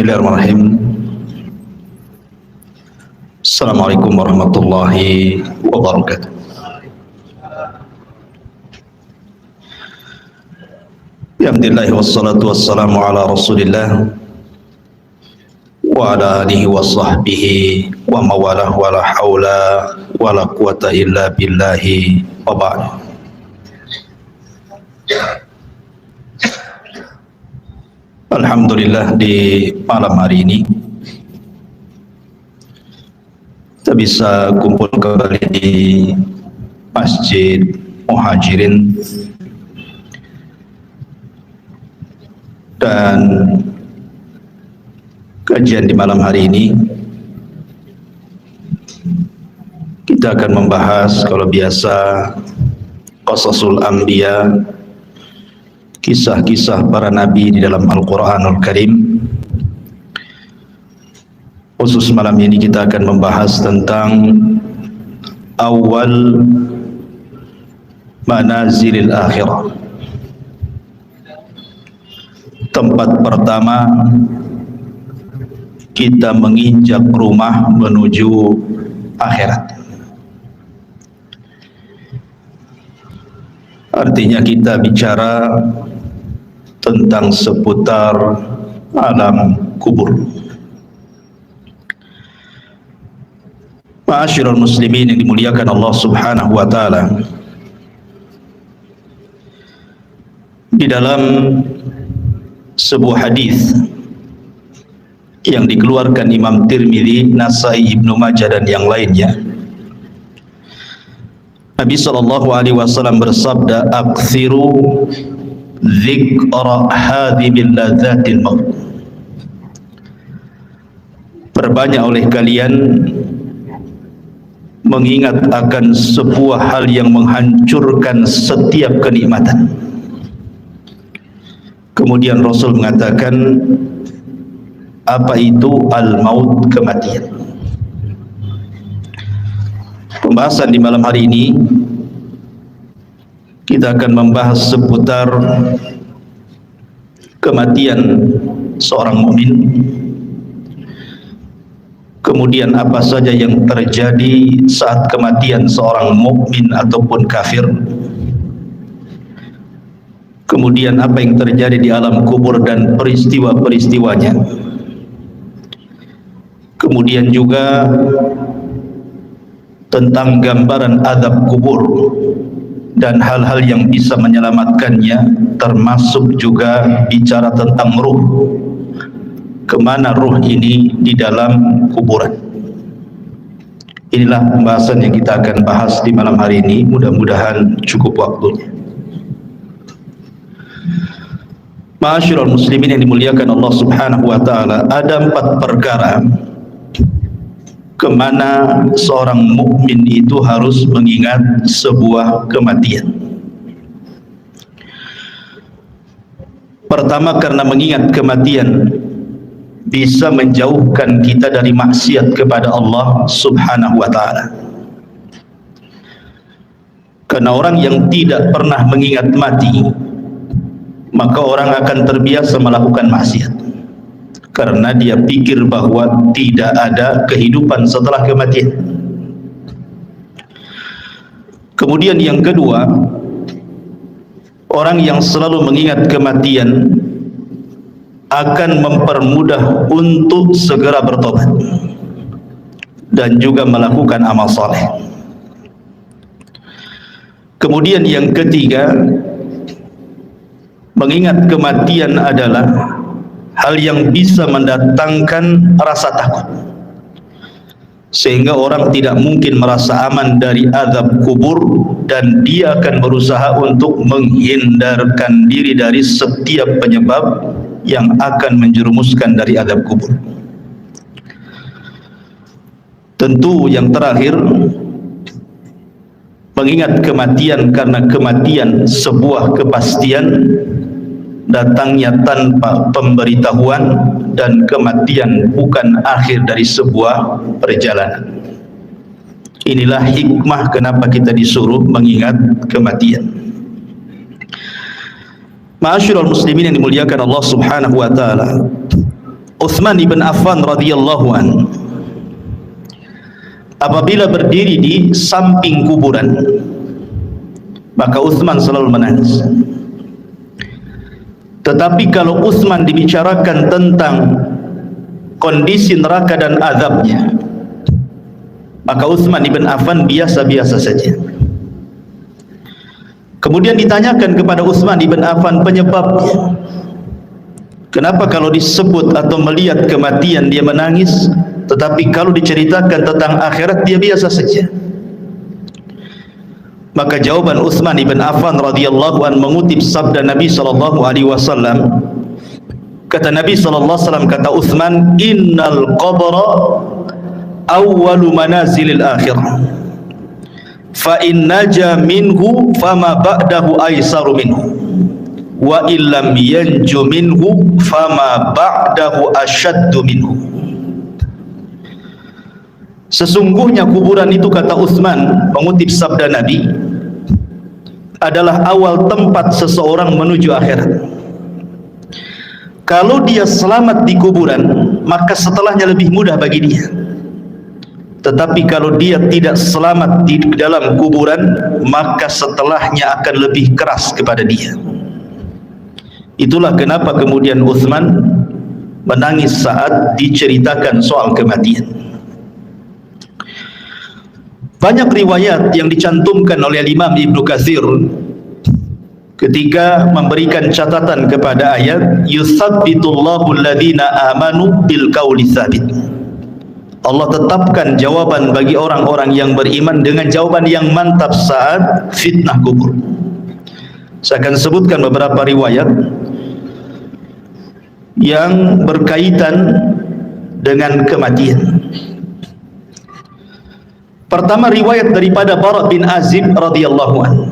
Bismillahirrahmanirrahim. Assalamualaikum warahmatullahi wabarakatuh. Alhamdulillah wassalatu wassalamu ala Rasulillah wa ala alihi wa sahbihi wa mawalah wa la hawla wa la quwata illa billahi wa ba'd. Alhamdulillah, di malam hari ini kita bisa kumpul kembali di Masjid Muhajirin, dan kajian di malam hari ini kita akan membahas, kalau biasa, Qasasul Anbiya, kisah-kisah para nabi di dalam Al-Quranul Karim. Khusus malam ini kita akan membahas tentang awal manazilil akhirah, tempat pertama kita menginjak rumah menuju akhirat. Artinya kita bicara tentang seputar alam kubur. Ma'asyiral muslimin yang dimuliakan Allah Subhanahu wa taala, di dalam sebuah hadis yang dikeluarkan Imam Tirmidzi, Nasai, Ibnu Majah dan yang lainnya, Nabi SAW bersabda, "Aktsiru dzikra hadhibil ladzatil maut." Perbanyak oleh kalian mengingat akan sebuah hal yang menghancurkan setiap kenikmatan. Kemudian Rasul mengatakan, apa itu al-maut, kematian. Pembahasan di malam hari ini kita akan membahas seputar kematian seorang mukmin. Kemudian apa saja yang terjadi saat kematian seorang mukmin ataupun kafir. Kemudian apa yang terjadi di alam kubur dan peristiwa-peristiwanya. Kemudian juga tentang gambaran azab kubur dan hal-hal yang bisa menyelamatkannya, termasuk juga bicara tentang ruh, kemana ruh ini di dalam kuburan. Inilah pembahasan yang kita akan bahas di malam hari ini. Mudah-mudahan cukup waktunya. Ma'asyiral muslimin yang dimuliakan Allah Subhanahu wa taala, ada 4 perkara kemana seorang mukmin itu harus mengingat sebuah kematian. Pertama, karena mengingat kematian bisa menjauhkan kita dari maksiat kepada Allah Subhanahu wa taala. Karena orang yang tidak pernah mengingat mati, maka orang akan terbiasa melakukan maksiat, karena dia pikir bahwa tidak ada kehidupan setelah kematian. Kemudian yang kedua, orang yang selalu mengingat kematian akan mempermudah untuk segera bertobat dan juga melakukan amal saleh. Kemudian yang ketiga, mengingat kematian adalah hal yang bisa mendatangkan rasa takut, sehingga orang tidak mungkin merasa aman dari azab kubur, dan dia akan berusaha untuk menghindarkan diri dari setiap penyebab yang akan menjerumuskan dari azab kubur. Tentu yang terakhir, mengingat kematian karena kematian sebuah kepastian, datangnya tanpa pemberitahuan, dan kematian bukan akhir dari sebuah perjalanan. Inilah hikmah kenapa kita disuruh mengingat kematian. Ma'asyiral muslimin yang dimuliakan Allah Subhanahu wa taala, Utsman ibn Affan radhiyallahu an apabila berdiri di samping kuburan, maka Utsman selalu menangis. Tetapi kalau Utsman dibicarakan tentang kondisi neraka dan azabnya, maka Utsman ibn Affan biasa-biasa saja. Kemudian ditanyakan kepada Utsman ibn Affan penyebabnya. Kenapa kalau disebut atau melihat kematian dia menangis, tetapi kalau diceritakan tentang akhirat dia biasa saja? Maka jawaban Utsman ibn Affan radhiyallahu an mengutip sabda Nabi sallallahu alaihi wasallam. Kata Nabi sallallahu alaihi wasallam, kata Utsman, innal qabra awwalu manazilil akhirah, fa in naja minhu fama ba'dahu aisaru minhu, wa illam yanju minhu fama ba'dahu ashaddu minhu. Sesungguhnya kuburan itu, kata Utsman mengutip sabda Nabi, adalah awal tempat seseorang menuju akhirat. Kalau dia selamat di kuburan, maka setelahnya lebih mudah bagi dia. Tetapi kalau dia tidak selamat di dalam kuburan, maka setelahnya akan lebih keras kepada dia. Itulah kenapa kemudian Utsman menangis saat diceritakan soal kematian. Banyak riwayat yang dicantumkan oleh Imam Ibnu Katsir ketika memberikan catatan kepada ayat yutsabbitullahu alladhina amanu bil qauli tsabit. Allah tetapkan jawaban bagi orang-orang yang beriman dengan jawaban yang mantap saat fitnah kubur. Saya akan sebutkan beberapa riwayat yang berkaitan dengan kematian. Pertama, riwayat daripada Bara bin Azib radhiyallahu anhu.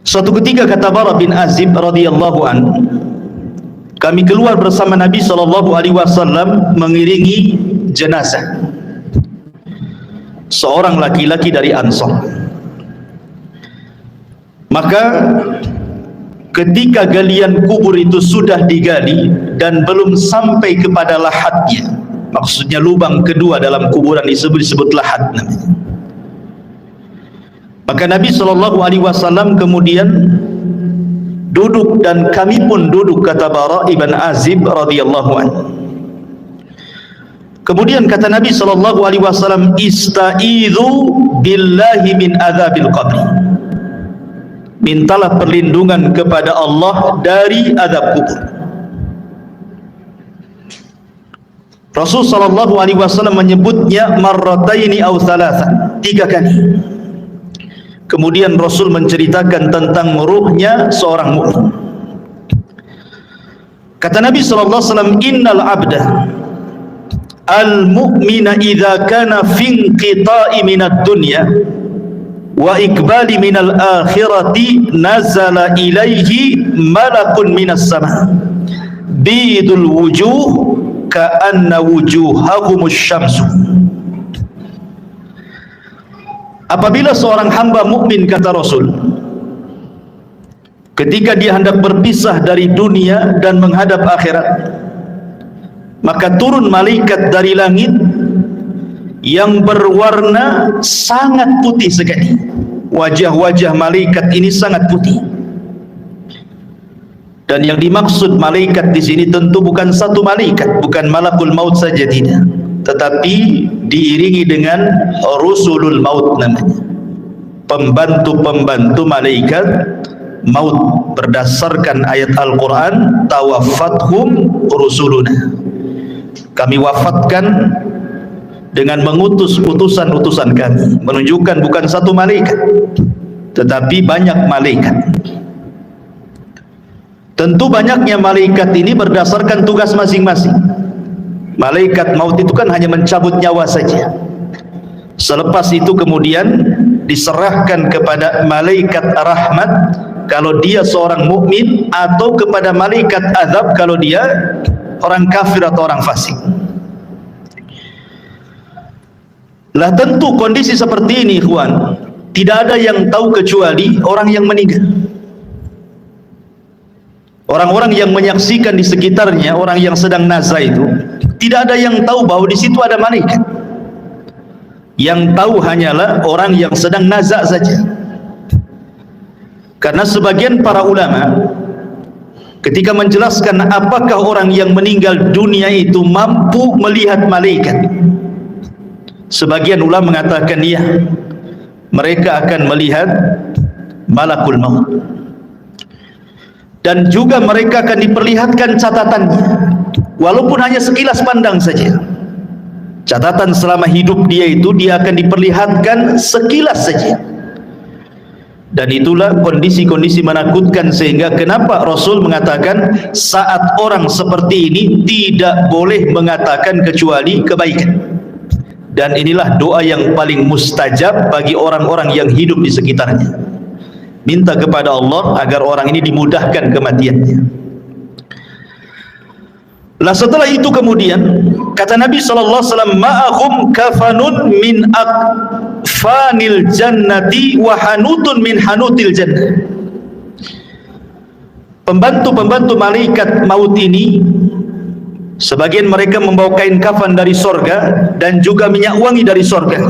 Suatu ketika kata Bara bin Azib radhiyallahu anhu, kami keluar bersama Nabi sallallahu alaihi wasallam mengiringi jenazah seorang laki-laki dari Ansar. Maka ketika galian kubur itu sudah digali dan belum sampai kepada lahatnya, maksudnya lubang kedua dalam kuburan disebut lahat namanya, maka Nabi SAW kemudian duduk dan kami pun duduk, kata Bara ibn Azib radhiyallahu anhu. Kemudian kata Nabi SAW, ista'idhu billahi min adzabil qabri, mintalah perlindungan kepada Allah dari azab kubur. Rasul sallallahu alaihi wasallam menyebutnya marrataini aw thalathan, 3 kali. Kemudian Rasul menceritakan tentang ruhnya seorang mukmin. Kata Nabi sallallahu alaihi wasallam, innal abda al-mu'mina idza kana fi inqita'i minad dunya wa iqbali minal akhirati nazala ilaihi malakun minas sama bidul wujuh ka'anna wujuhahumus syamsu. Apabila seorang hamba mukmin, kata Rasul, ketika dia hendak berpisah dari dunia dan menghadap akhirat, maka turun malaikat dari langit yang berwarna sangat putih sekali. Wajah-wajah malaikat ini sangat putih. Dan yang dimaksud malaikat di sini tentu bukan satu malaikat, bukan malakul maut saja, tidak, tetapi diiringi dengan rusulul maut namanya, pembantu-pembantu malaikat maut, berdasarkan ayat Al-Quran, tawaffathum rusuluna, kami wafatkan dengan mengutus utusan-utusan kami, menunjukkan bukan satu malaikat tetapi banyak malaikat. Tentu banyaknya malaikat ini berdasarkan tugas masing-masing. Malaikat maut itu kan hanya mencabut nyawa saja. Selepas itu kemudian diserahkan kepada malaikat rahmat kalau dia seorang mukmin, atau kepada malaikat azab kalau dia orang kafir atau orang fasik. Lah tentu kondisi seperti ini, ikhwan, tidak ada yang tahu kecuali orang yang meninggal. Orang-orang yang menyaksikan di sekitarnya, orang yang sedang nazah itu, tidak ada yang tahu bahwa di situ ada malaikat. Yang tahu hanyalah orang yang sedang nazah saja. Karena sebagian para ulama ketika menjelaskan apakah orang yang meninggal dunia itu mampu melihat malaikat, sebagian ulama mengatakan ya, mereka akan melihat malakul maut. Dan juga mereka akan diperlihatkan catatannya, walaupun hanya sekilas pandang saja. Catatan selama hidup dia itu, dia akan diperlihatkan sekilas saja. Dan itulah kondisi-kondisi menakutkan, sehingga kenapa Rasul mengatakan saat orang seperti ini tidak boleh mengatakan kecuali kebaikan. Dan inilah doa yang paling mustajab bagi orang-orang yang hidup di sekitarnya. Minta kepada Allah agar orang ini dimudahkan kematiannya. Lah setelah itu kemudian kata Nabi sallallahu alaihi wasallam, ma'ahum kafanun min akfanil jannati wa hanutun min hanutil jannah. Pembantu-pembantu malaikat maut ini, sebagian mereka membawa kain kafan dari sorga dan juga minyak wangi dari sorga.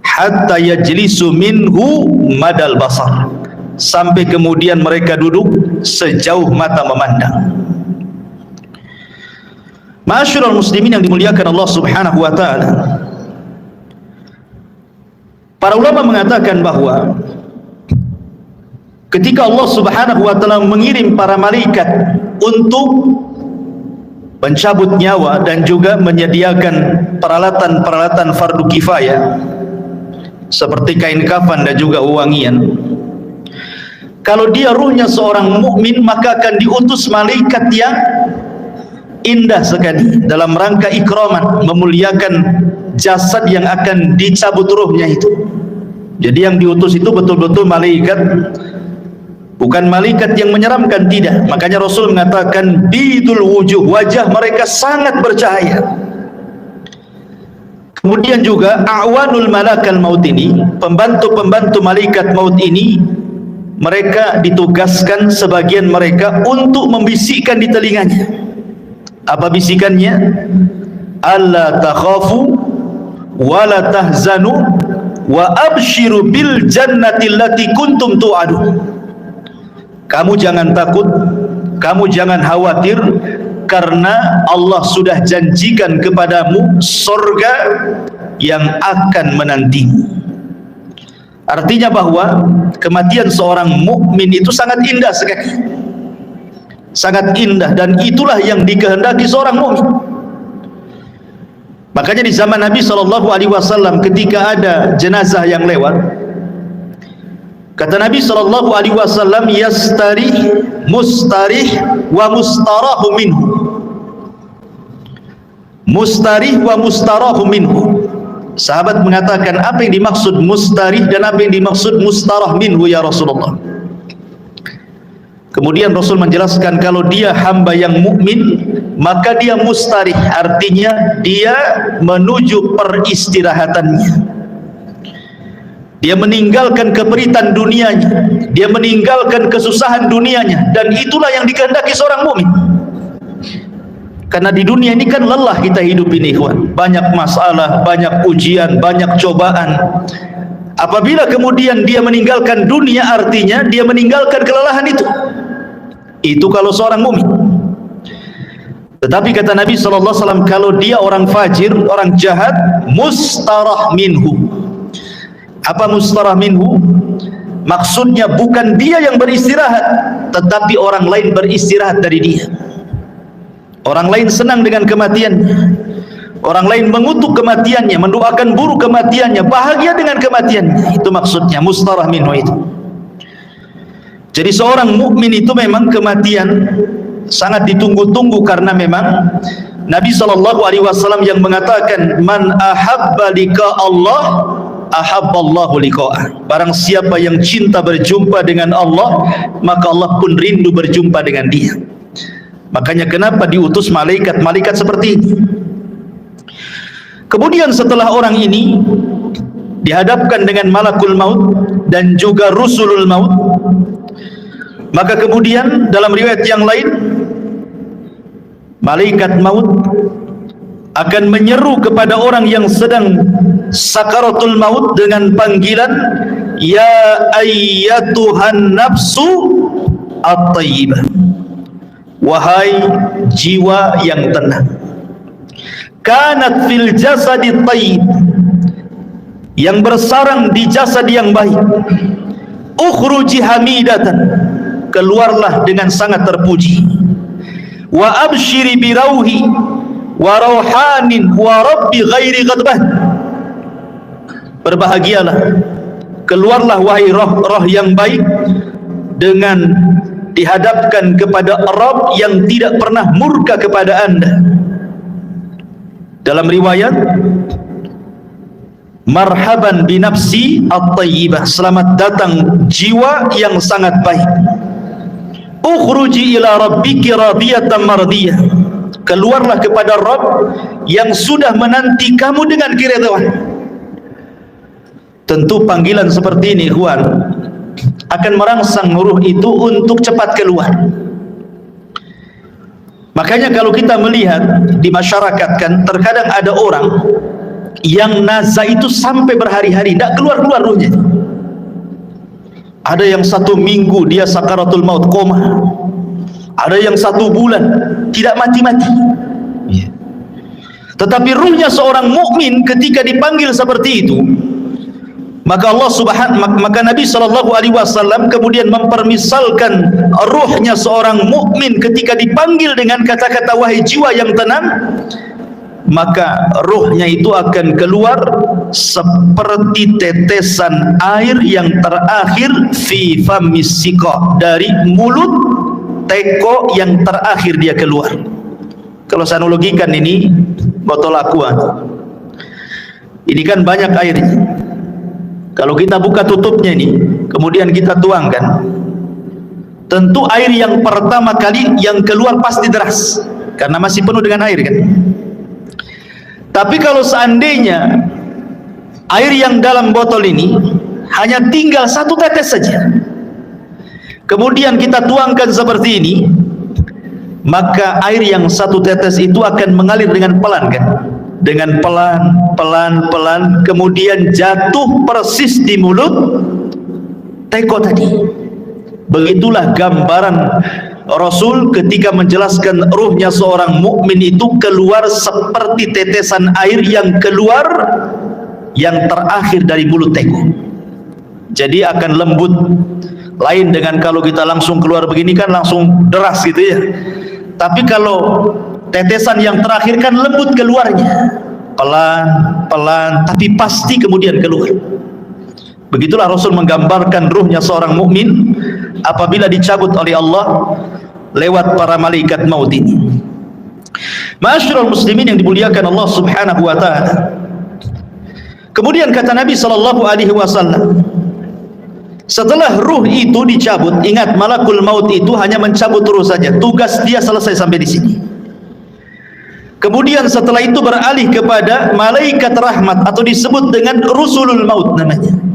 Hatta yajlisu minhu madal basar, sampai kemudian mereka duduk sejauh mata memandang. Ma'asyiral muslimin yang dimuliakan Allah Subhanahu wa taala, para ulama mengatakan bahwa ketika Allah Subhanahu wa taala mengirim para malaikat untuk mencabut nyawa dan juga menyediakan peralatan-peralatan fardu kifayah seperti kain kafan dan juga wewangian, kalau dia ruhnya seorang mukmin maka akan diutus malaikat yang indah sekali dalam rangka ikraman, memuliakan jasad yang akan dicabut ruhnya itu. Jadi yang diutus itu betul-betul malaikat, bukan malaikat yang menyeramkan, tidak. Makanya Rasul mengatakan bidul wujuh, wajah mereka sangat bercahaya. Kemudian juga a'wanul malakal maut ini, pembantu-pembantu malaikat maut ini, mereka ditugaskan sebagian mereka untuk membisikkan di telinganya. Apa bisikannya? Alla takhafu wa la tahzanu wa abshiru bil jannati allati kuntum tu'adun. Kamu jangan takut, kamu jangan khawatir, karena Allah sudah janjikan kepadamu surga yang akan menantimu. Artinya bahwa kematian seorang mukmin itu sangat indah sekali, sangat indah, dan itulah yang dikehendaki seorang mukmin. Makanya di zaman Nabi SAW ketika ada jenazah yang lewat, kata Nabi SAW, yastarih mustarih wa mustarahu minhu. Mustarih wa mustarahu minhu. Sahabat mengatakan, apa yang dimaksud mustarih dan apa yang dimaksud mustarah minhu ya Rasulullah? Kemudian Rasul menjelaskan, kalau dia hamba yang mukmin maka dia mustarih, artinya dia menuju peristirahatannya. Dia meninggalkan keperitan dunianya, dia meninggalkan kesusahan dunianya, dan itulah yang dikehendaki seorang mukmin. Karena di dunia ini kan lelah kita hidup ini, ikhwan. Banyak masalah, banyak ujian, banyak cobaan. Apabila kemudian dia meninggalkan dunia, artinya dia meninggalkan kelelahan itu. Itu kalau seorang mukmin. Tetapi kata Nabi SAW, kalau dia orang fajir, orang jahat, mustarah minhu. Apa mustarah minhu? Maksudnya bukan dia yang beristirahat, tetapi orang lain beristirahat dari dia. Orang lain senang dengan kematiannya, orang lain mengutuk kematiannya, mendoakan buruk kematiannya, bahagia dengan kematiannya. Itu maksudnya mustarah minhu itu. Jadi seorang mukmin itu memang kematian sangat ditunggu-tunggu, karena memang Nabi SAW yang mengatakan, man ahabba liqa Allah ahabballahu liqa'ah. Barang siapa yang cinta berjumpa dengan Allah, maka Allah pun rindu berjumpa dengan dia. Makanya kenapa diutus malaikat-malaikat seperti ini. Kemudian setelah orang ini dihadapkan dengan malakul maut dan juga rusulul maut, Maka kemudian dalam riwayat yang lain, malaikat maut akan menyeru kepada orang yang sedang sakaratul maut dengan panggilan, ya ayyatuhan nafsu at-tayyibah, wahai jiwa yang tenang, kanat fil jasadi tayyib, yang bersarang di jasad yang baik, ukhruji hamidatan, keluarlah dengan sangat terpuji, wa abshiri birauhi wa rauhanin wa rabbi ghairi ghadban, berbahagialah, keluarlah wahai roh-roh yang baik dengan dihadapkan kepada Rabb yang tidak pernah murka kepada anda. Dalam riwayat, marhaban binafsi at-tayyibah, selamat datang jiwa yang sangat baik, ukhruji ila rabbiki radiyatan mardiyah, keluarlah kepada Rabb yang sudah menanti kamu dengan keridhaan. Tentu panggilan seperti ini, ikhwan, akan merangsang ruh itu untuk cepat keluar. Makanya kalau kita melihat di masyarakat kan, terkadang ada orang yang nazar itu sampai berhari-hari tidak keluar-keluar ruhnya. Ada yang 1 minggu dia sakaratul maut, koma. Ada yang 1 bulan tidak mati-mati. Tetapi ruhnya seorang mukmin ketika dipanggil seperti itu, maka Nabi SAW kemudian mempermisalkan ruhnya seorang mukmin ketika dipanggil dengan kata-kata wahai jiwa yang tenang, maka ruhnya itu akan keluar seperti tetesan air yang terakhir fi famis siqa, dari mulut teko yang terakhir dia keluar. Kalau saya analogikan ini botol aqua, ini kan banyak airnya. Kalau kita buka tutupnya ini, kemudian kita tuangkan, tentu air yang pertama kali yang keluar pasti deras, karena masih penuh dengan air kan. Tapi kalau seandainya air yang dalam botol ini hanya tinggal 1 tetes saja, kemudian kita tuangkan seperti ini, maka air yang 1 tetes itu akan mengalir dengan pelan kan, dengan pelan, kemudian jatuh persis di mulut teko tadi. Begitulah gambaran Rasul ketika menjelaskan ruhnya seorang mukmin itu keluar seperti tetesan air yang keluar yang terakhir dari mulut teko. Jadi akan lembut, lain dengan kalau kita langsung keluar begini kan langsung deras gitu ya. Tapi kalau tetesan yang terakhir kan lembut keluarnya, pelan, tapi pasti kemudian keluar. Begitulah Rasul menggambarkan ruhnya seorang mukmin apabila dicabut oleh Allah lewat para malaikat maut ini. Ma'asyiral muslimin yang dimuliakan Allah Subhanahu wa taala. Kemudian kata Nabi sallallahu alaihi wasallam, setelah ruh itu dicabut, ingat malakul maut itu hanya mencabut ruh saja, tugas dia selesai sampai di sini. Kemudian setelah itu beralih kepada malaikat rahmat atau disebut dengan rusulul maut namanya.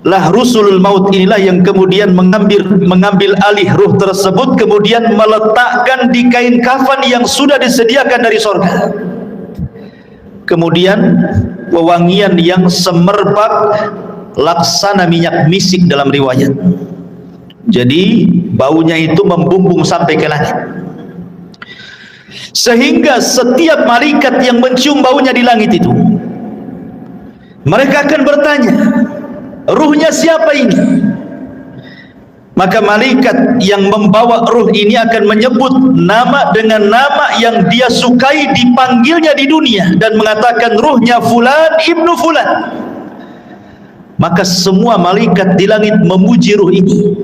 Lah rusulul maut inilah yang kemudian mengambil alih ruh tersebut, kemudian meletakkan di kain kafan yang sudah disediakan dari sorga. Kemudian wewangian yang semerbak laksana minyak misik dalam riwayat. Jadi baunya itu membumbung sampai ke langit, sehingga setiap malaikat yang mencium baunya di langit itu, mereka akan bertanya, ruhnya siapa ini? Maka malaikat yang membawa ruh ini akan menyebut nama dengan nama yang dia sukai dipanggilnya di dunia dan mengatakan ruhnya fulan ibnu fulan. Maka semua malaikat di langit memuji ruh ini.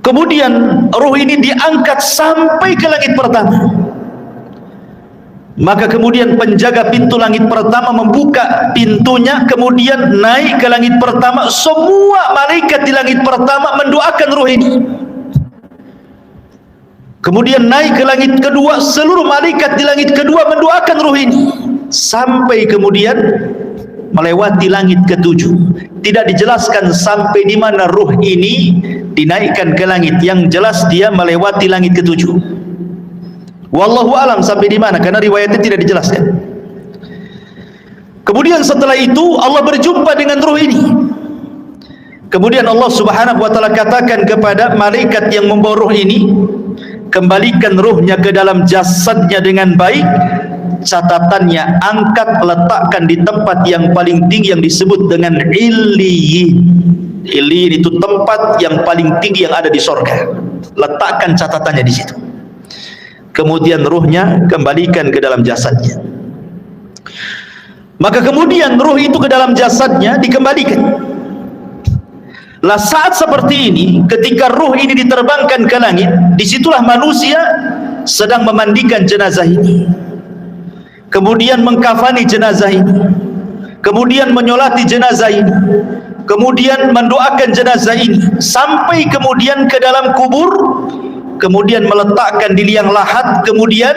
Kemudian ruh ini diangkat sampai ke langit pertama. Maka kemudian penjaga pintu langit pertama membuka pintunya, kemudian naik ke langit pertama. Semua malaikat di langit pertama mendoakan ruh ini. Kemudian naik ke langit kedua, seluruh malaikat di langit kedua mendoakan ruh ini, sampai kemudian melewati langit ketujuh. Tidak dijelaskan sampai di mana ruh ini dinaikkan ke langit. Yang jelas dia melewati langit ketujuh. Wallahu alam sampai di mana, karena riwayatnya tidak dijelaskan. Kemudian setelah itu Allah berjumpa dengan ruh ini. Kemudian Allah Subhanahu wa taala katakan kepada malaikat yang membawa ruh ini, kembalikan ruhnya ke dalam jasadnya dengan baik. Catatannya, angkat, letakkan di tempat yang paling tinggi yang disebut dengan Illiyin. Illiyin itu tempat yang paling tinggi yang ada di sorga. Letakkan catatannya di situ. Kemudian ruhnya kembalikan ke dalam jasadnya. Maka kemudian ruh itu ke dalam jasadnya dikembalikan. Lah saat seperti ini, ketika ruh ini diterbangkan ke langit, disitulah manusia sedang memandikan jenazah ini, kemudian mengkafani jenazah ini, kemudian menyolati jenazah ini, kemudian mendoakan jenazah ini, sampai kemudian ke dalam kubur, kemudian meletakkan di liang lahat, kemudian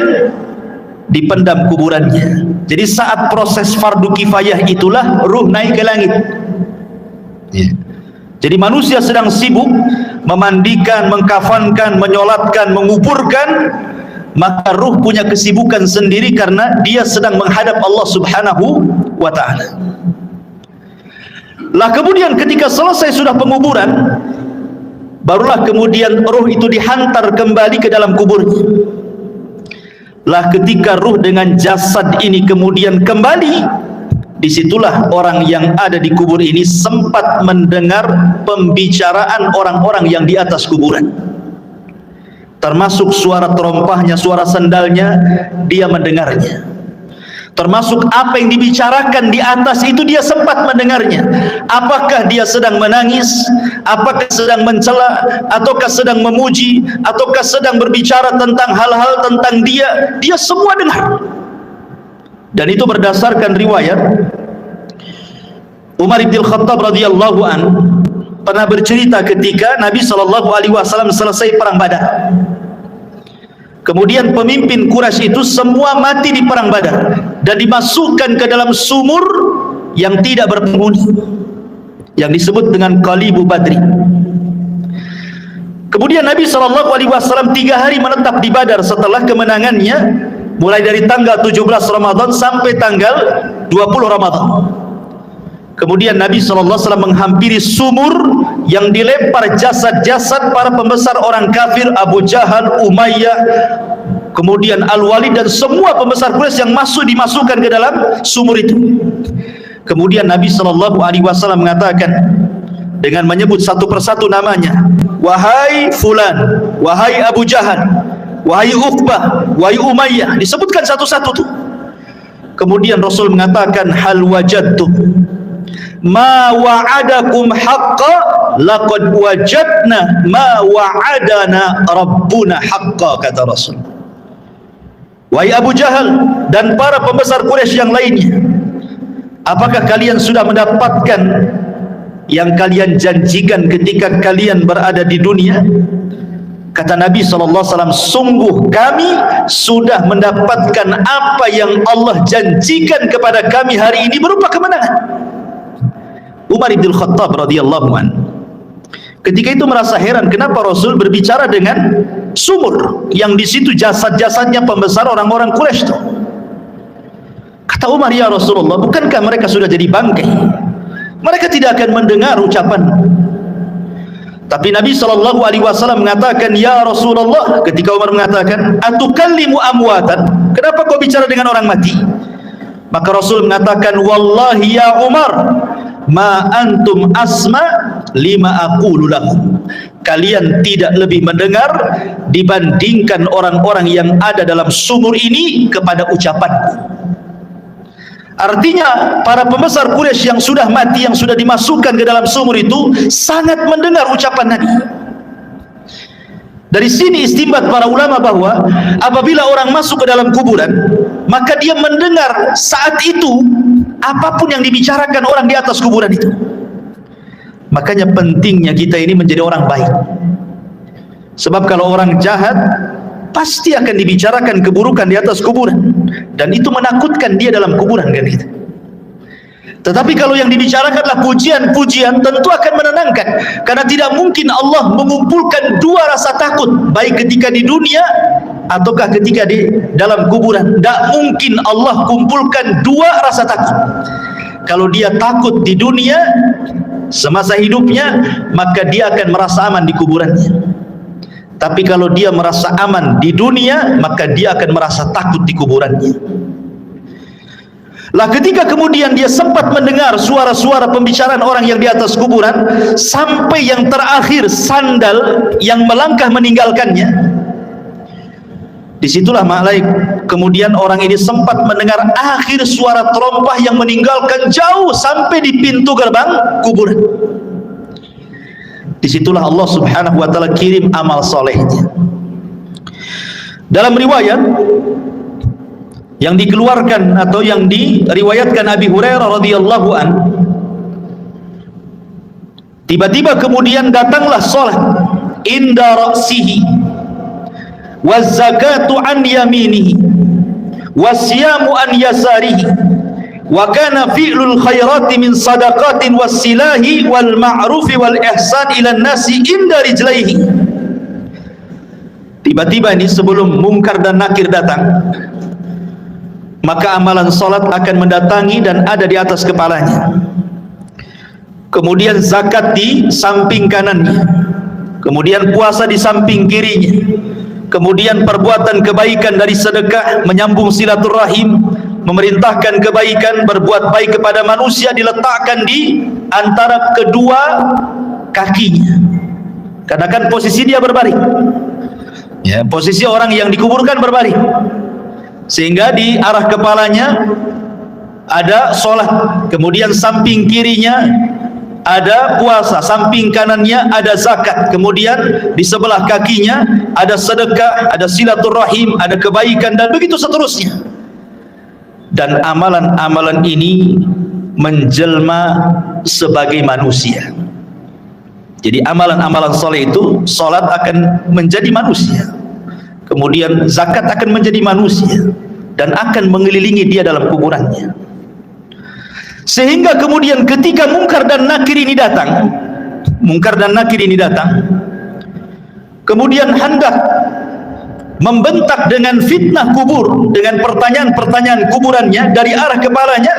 dipendam kuburannya. Jadi saat proses fardu kifayah itulah ruh naik ke langit. Jadi manusia sedang sibuk memandikan, mengkafankan, menyolatkan, menguburkan, maka ruh punya kesibukan sendiri karena dia sedang menghadap Allah Subhanahu wa ta'ala. Lah kemudian ketika selesai sudah penguburan, barulah kemudian ruh itu dihantar kembali ke dalam kuburnya. Lah ketika ruh dengan jasad ini kemudian kembali, disitulah orang yang ada di kubur ini sempat mendengar pembicaraan orang-orang yang di atas kuburan, termasuk suara terompahnya, suara sendalnya, dia mendengarnya. Termasuk apa yang dibicarakan di atas itu dia sempat mendengarnya. Apakah dia sedang menangis, apakah sedang mencela, ataukah sedang memuji, ataukah sedang berbicara tentang hal-hal tentang dia semua dengar. Dan itu berdasarkan riwayat Umar bin Khattab radhiyallahu an pernah bercerita ketika Nabi SAW selesai perang Badar. Kemudian pemimpin Quraisy itu semua mati di perang Badar dan dimasukkan ke dalam sumur yang tidak berpenghuni, yang disebut dengan Qalibu Badri. Kemudian Nabi SAW 3 hari menetap di Badar setelah kemenangannya, mulai dari tanggal 17 Ramadan sampai tanggal 20 Ramadan. Kemudian Nabi SAW menghampiri sumur yang dilempar jasad-jasad para pembesar orang kafir, Abu Jahal, Umayyah, kemudian Al-Walid dan semua pembesar Quraisy yang dimasukkan ke dalam sumur itu. Kemudian Nabi SAW mengatakan dengan menyebut satu persatu namanya, wahai fulan, wahai Abu Jahal, wahai Uqbah, wahai Umayyah, disebutkan satu-satu tuh. Kemudian Rasul mengatakan, hal wajadtum ma wa'adakum haqqa laqad wajadna ma wa'adana rabbuna haqqa, kata Rasul. Wahai Abu Jahal dan para pembesar Quraisy yang lainnya, apakah kalian sudah mendapatkan yang kalian janjikan ketika kalian berada di dunia? Kata Nabi SAW, sungguh kami sudah mendapatkan apa yang Allah janjikan kepada kami hari ini berupa kemenangan. Umar bin Khattab radhiyallahu an ketika itu merasa heran kenapa Rasul berbicara dengan sumur yang di situ jasad-jasadnya pembesar orang-orang Quraisy itu. Kata Umar, ya Rasulullah, bukankah mereka sudah jadi bangkai? Mereka tidak akan mendengar ucapan. Tapi Nabi SAW mengatakan, ya Rasulullah, ketika Umar mengatakan, atukallimu amwatan, kenapa kau bicara dengan orang mati? Maka Rasul mengatakan, wallahi ya Umar, ma antum asma lima aqulu lakum, kalian tidak lebih mendengar dibandingkan orang-orang yang ada dalam sumur ini kepada ucapanku. Artinya para pembesar Quraisy yang sudah mati, yang sudah dimasukkan ke dalam sumur itu sangat mendengar ucapan Nabi. Dari sini istinbat para ulama bahwa apabila orang masuk ke dalam kuburan, maka dia mendengar saat itu apapun yang dibicarakan orang di atas kuburan itu. Makanya pentingnya kita ini menjadi orang baik. Sebab kalau orang jahat pasti akan dibicarakan keburukan di atas kuburan, dan itu menakutkan dia dalam kuburan kan gitu. Tetapi kalau yang dibicarakanlah pujian-pujian, tentu akan menenangkan, karena tidak mungkin Allah mengumpulkan dua rasa takut, baik ketika di dunia ataukah ketika di dalam kuburan. Tidak mungkin Allah kumpulkan dua rasa takut. Kalau dia takut di dunia semasa hidupnya, maka dia akan merasa aman di kuburannya. Tapi kalau dia merasa aman di dunia, maka dia akan merasa takut di kuburannya. Lah ketika kemudian dia sempat mendengar suara-suara pembicaraan orang yang di atas kuburan, sampai yang terakhir sandal yang melangkah meninggalkannya, disitulah kemudian orang ini sempat mendengar akhir suara terompah yang meninggalkan jauh sampai di pintu gerbang kuburan. Disitulah Allah subhanahu wa ta'ala kirim amal solehnya. Dalam riwayat yang dikeluarkan atau yang diriwayatkan Abi Hurairah radhiyallahu an, tiba-tiba kemudian datanglah salat inda ra'sihi, waz zakatu an yaminihi, wasyamu an yasarihi, wa kana fi'lul khairati min sadaqatin wassilahi wal ma'rufi wal ihsan ila nasi inda rijlaihi. Tiba-tiba ini sebelum mungkar dan nakir datang, maka amalan salat akan mendatangi dan ada di atas kepalanya. Kemudian zakat di samping kanannya, kemudian puasa di samping kirinya, kemudian perbuatan kebaikan dari sedekah, menyambung silaturahim, memerintahkan kebaikan, berbuat baik kepada manusia diletakkan di antara kedua kakinya. Karena kan posisi dia berbaring, ya, posisi orang yang dikuburkan berbaring, sehingga di arah kepalanya ada sholat, kemudian samping kirinya ada puasa, samping kanannya ada zakat, kemudian di sebelah kakinya ada sedekah, ada silaturahim, ada kebaikan, dan begitu seterusnya. Dan amalan-amalan ini menjelma sebagai manusia. Jadi amalan-amalan soleh itu, sholat akan menjadi manusia, kemudian zakat akan menjadi manusia dan akan mengelilingi dia dalam kuburannya. Sehingga kemudian ketika mungkar dan nakir ini datang, kemudian hendak membentak dengan fitnah kubur, dengan pertanyaan-pertanyaan kuburannya dari arah kepalanya,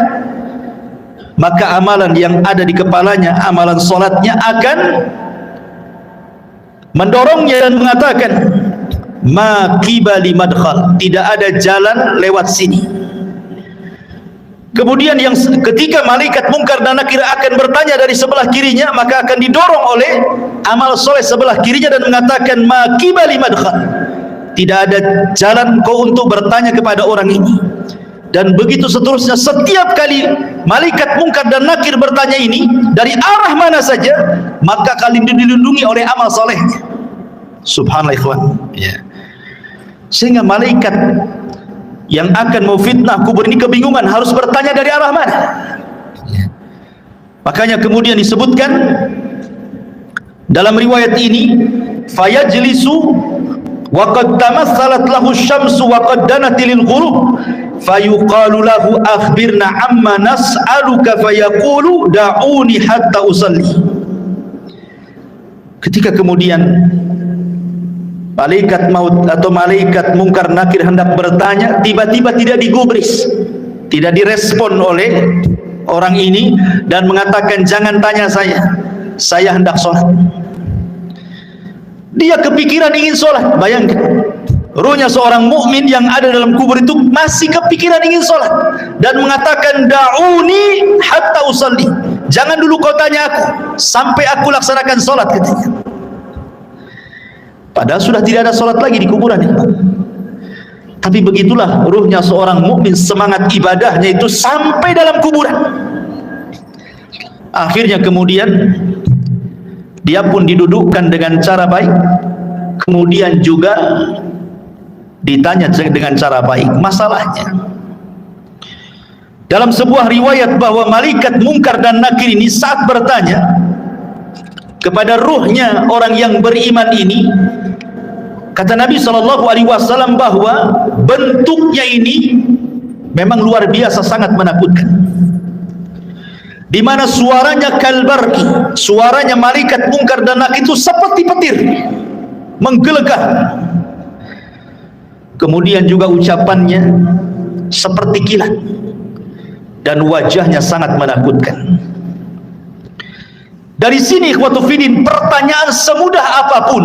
maka amalan yang ada di kepalanya, amalan solatnya akan mendorongnya dan mengatakan, ma qibali madkhal, tidak ada jalan lewat sini. Kemudian yang ketika malaikat mungkar dan nakir akan bertanya dari sebelah kirinya, maka akan didorong oleh amal soleh sebelah kirinya dan mengatakan, ma qibali madkhal, tidak ada jalan kau untuk bertanya kepada orang ini. Dan begitu seterusnya, setiap kali malaikat mungkar dan nakir bertanya ini dari arah mana saja, maka kalian dilindungi oleh amal solehnya. Subhanallah ikhwan, ya. Sehingga malaikat yang akan memfitnah kubur ini kebingungan harus bertanya dari arah mana, ya. Makanya kemudian disebutkan dalam riwayat ini, fayajlisu wa qad tamassalat lahu syamsu wa qad danat lil ghurub fayuqalu lahu akhbirna amma nas'aluka fayaqulu da'uni hatta usalli. Ketika kemudian malaikat maut atau malaikat mungkar nakir hendak bertanya, tiba-tiba tidak digubris, tidak direspon oleh orang ini dan mengatakan, jangan tanya saya hendak sholat. Dia kepikiran ingin sholat. Bayangkan, ruhnya seorang mukmin yang ada dalam kubur itu masih kepikiran ingin sholat dan mengatakan, da'uni hatta usalli, jangan dulu kau tanya aku sampai aku laksanakan sholat, katanya. Padahal sudah tidak ada sholat lagi di kuburan, ya. Tapi begitulah ruhnya seorang mukmin, semangat ibadahnya itu sampai dalam kuburan. Akhirnya kemudian dia pun didudukkan dengan cara baik, kemudian juga ditanya dengan cara baik masalahnya. Dalam sebuah riwayat bahwa malaikat mungkar dan nakir ini saat bertanya kepada ruhnya orang yang beriman ini, kata Nabi SAW bahwa bentuknya ini memang luar biasa, sangat menakutkan. di mana suaranya kalbarki, suaranya malaikat mungkar dan nakir itu seperti petir, menggelegar. Kemudian juga ucapannya seperti kilat, dan wajahnya sangat menakutkan. Dari sini ikhwatu fiddin, pertanyaan semudah apapun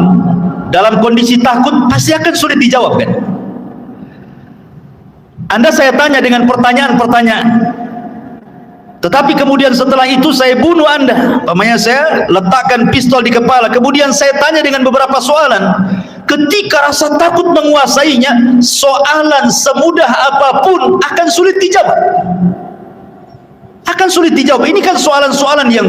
dalam kondisi takut pasti akan sulit dijawab, kan? Anda saya tanya dengan pertanyaan-pertanyaan, tetapi kemudian setelah itu saya bunuh Anda, umpamanya saya letakkan pistol di kepala, kemudian saya tanya dengan beberapa soalan. Ketika rasa takut menguasainya, soalan semudah apapun akan sulit dijawab. Akan sulit dijawab. Ini kan soalan-soalan yang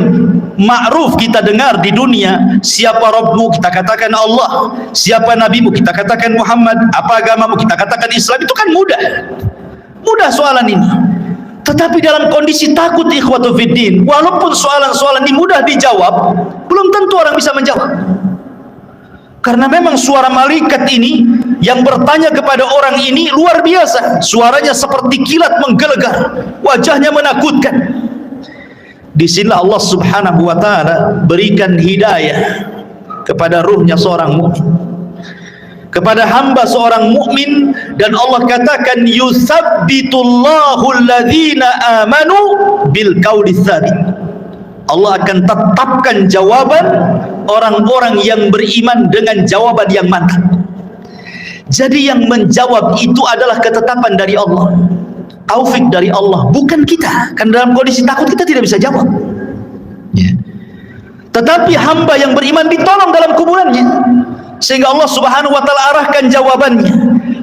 ma'ruf kita dengar di dunia. Siapa Rabbmu? Kita katakan Allah. Siapa Nabimu? Kita katakan Muhammad. Apa agamamu? Kita katakan Islam. Itu kan mudah. Mudah soalan ini. Tetapi dalam kondisi takut ikhwatu fiddin, walaupun soalan-soalan ini mudah dijawab, belum tentu orang bisa menjawab. Karena memang suara malaikat ini yang bertanya kepada orang ini luar biasa. Suaranya seperti kilat menggelegar, wajahnya menakutkan. Disinilah Allah subhanahu wa ta'ala berikan hidayah kepada ruhnya seorang mukmin, kepada hamba seorang mukmin, dan Allah katakan yusabbitullahu alladhina amanu bil qawli tsabit. Allah akan tetapkan jawaban orang-orang yang beriman dengan jawaban yang mantap. Jadi yang menjawab itu adalah ketetapan dari Allah, taufik dari Allah, bukan kita. Kan dalam kondisi takut kita tidak bisa jawab, ya. Tetapi hamba yang beriman ditolong dalam kuburannya, sehingga Allah subhanahu wa ta'ala arahkan jawabannya,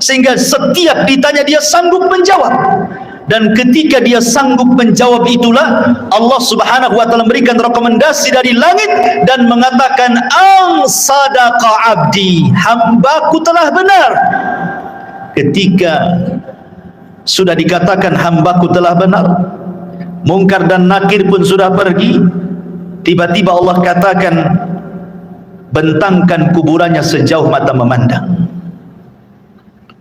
sehingga setiap ditanya dia sanggup menjawab. Dan ketika dia sanggup menjawab itulah Allah subhanahu wa ta'ala memberikan rekomendasi dari langit dan mengatakan ang sadaqa abdi, hambaku telah benar. Ketika sudah dikatakan hambaku telah benar, mungkar dan nakir pun sudah pergi, tiba-tiba Allah katakan bentangkan kuburannya sejauh mata memandang.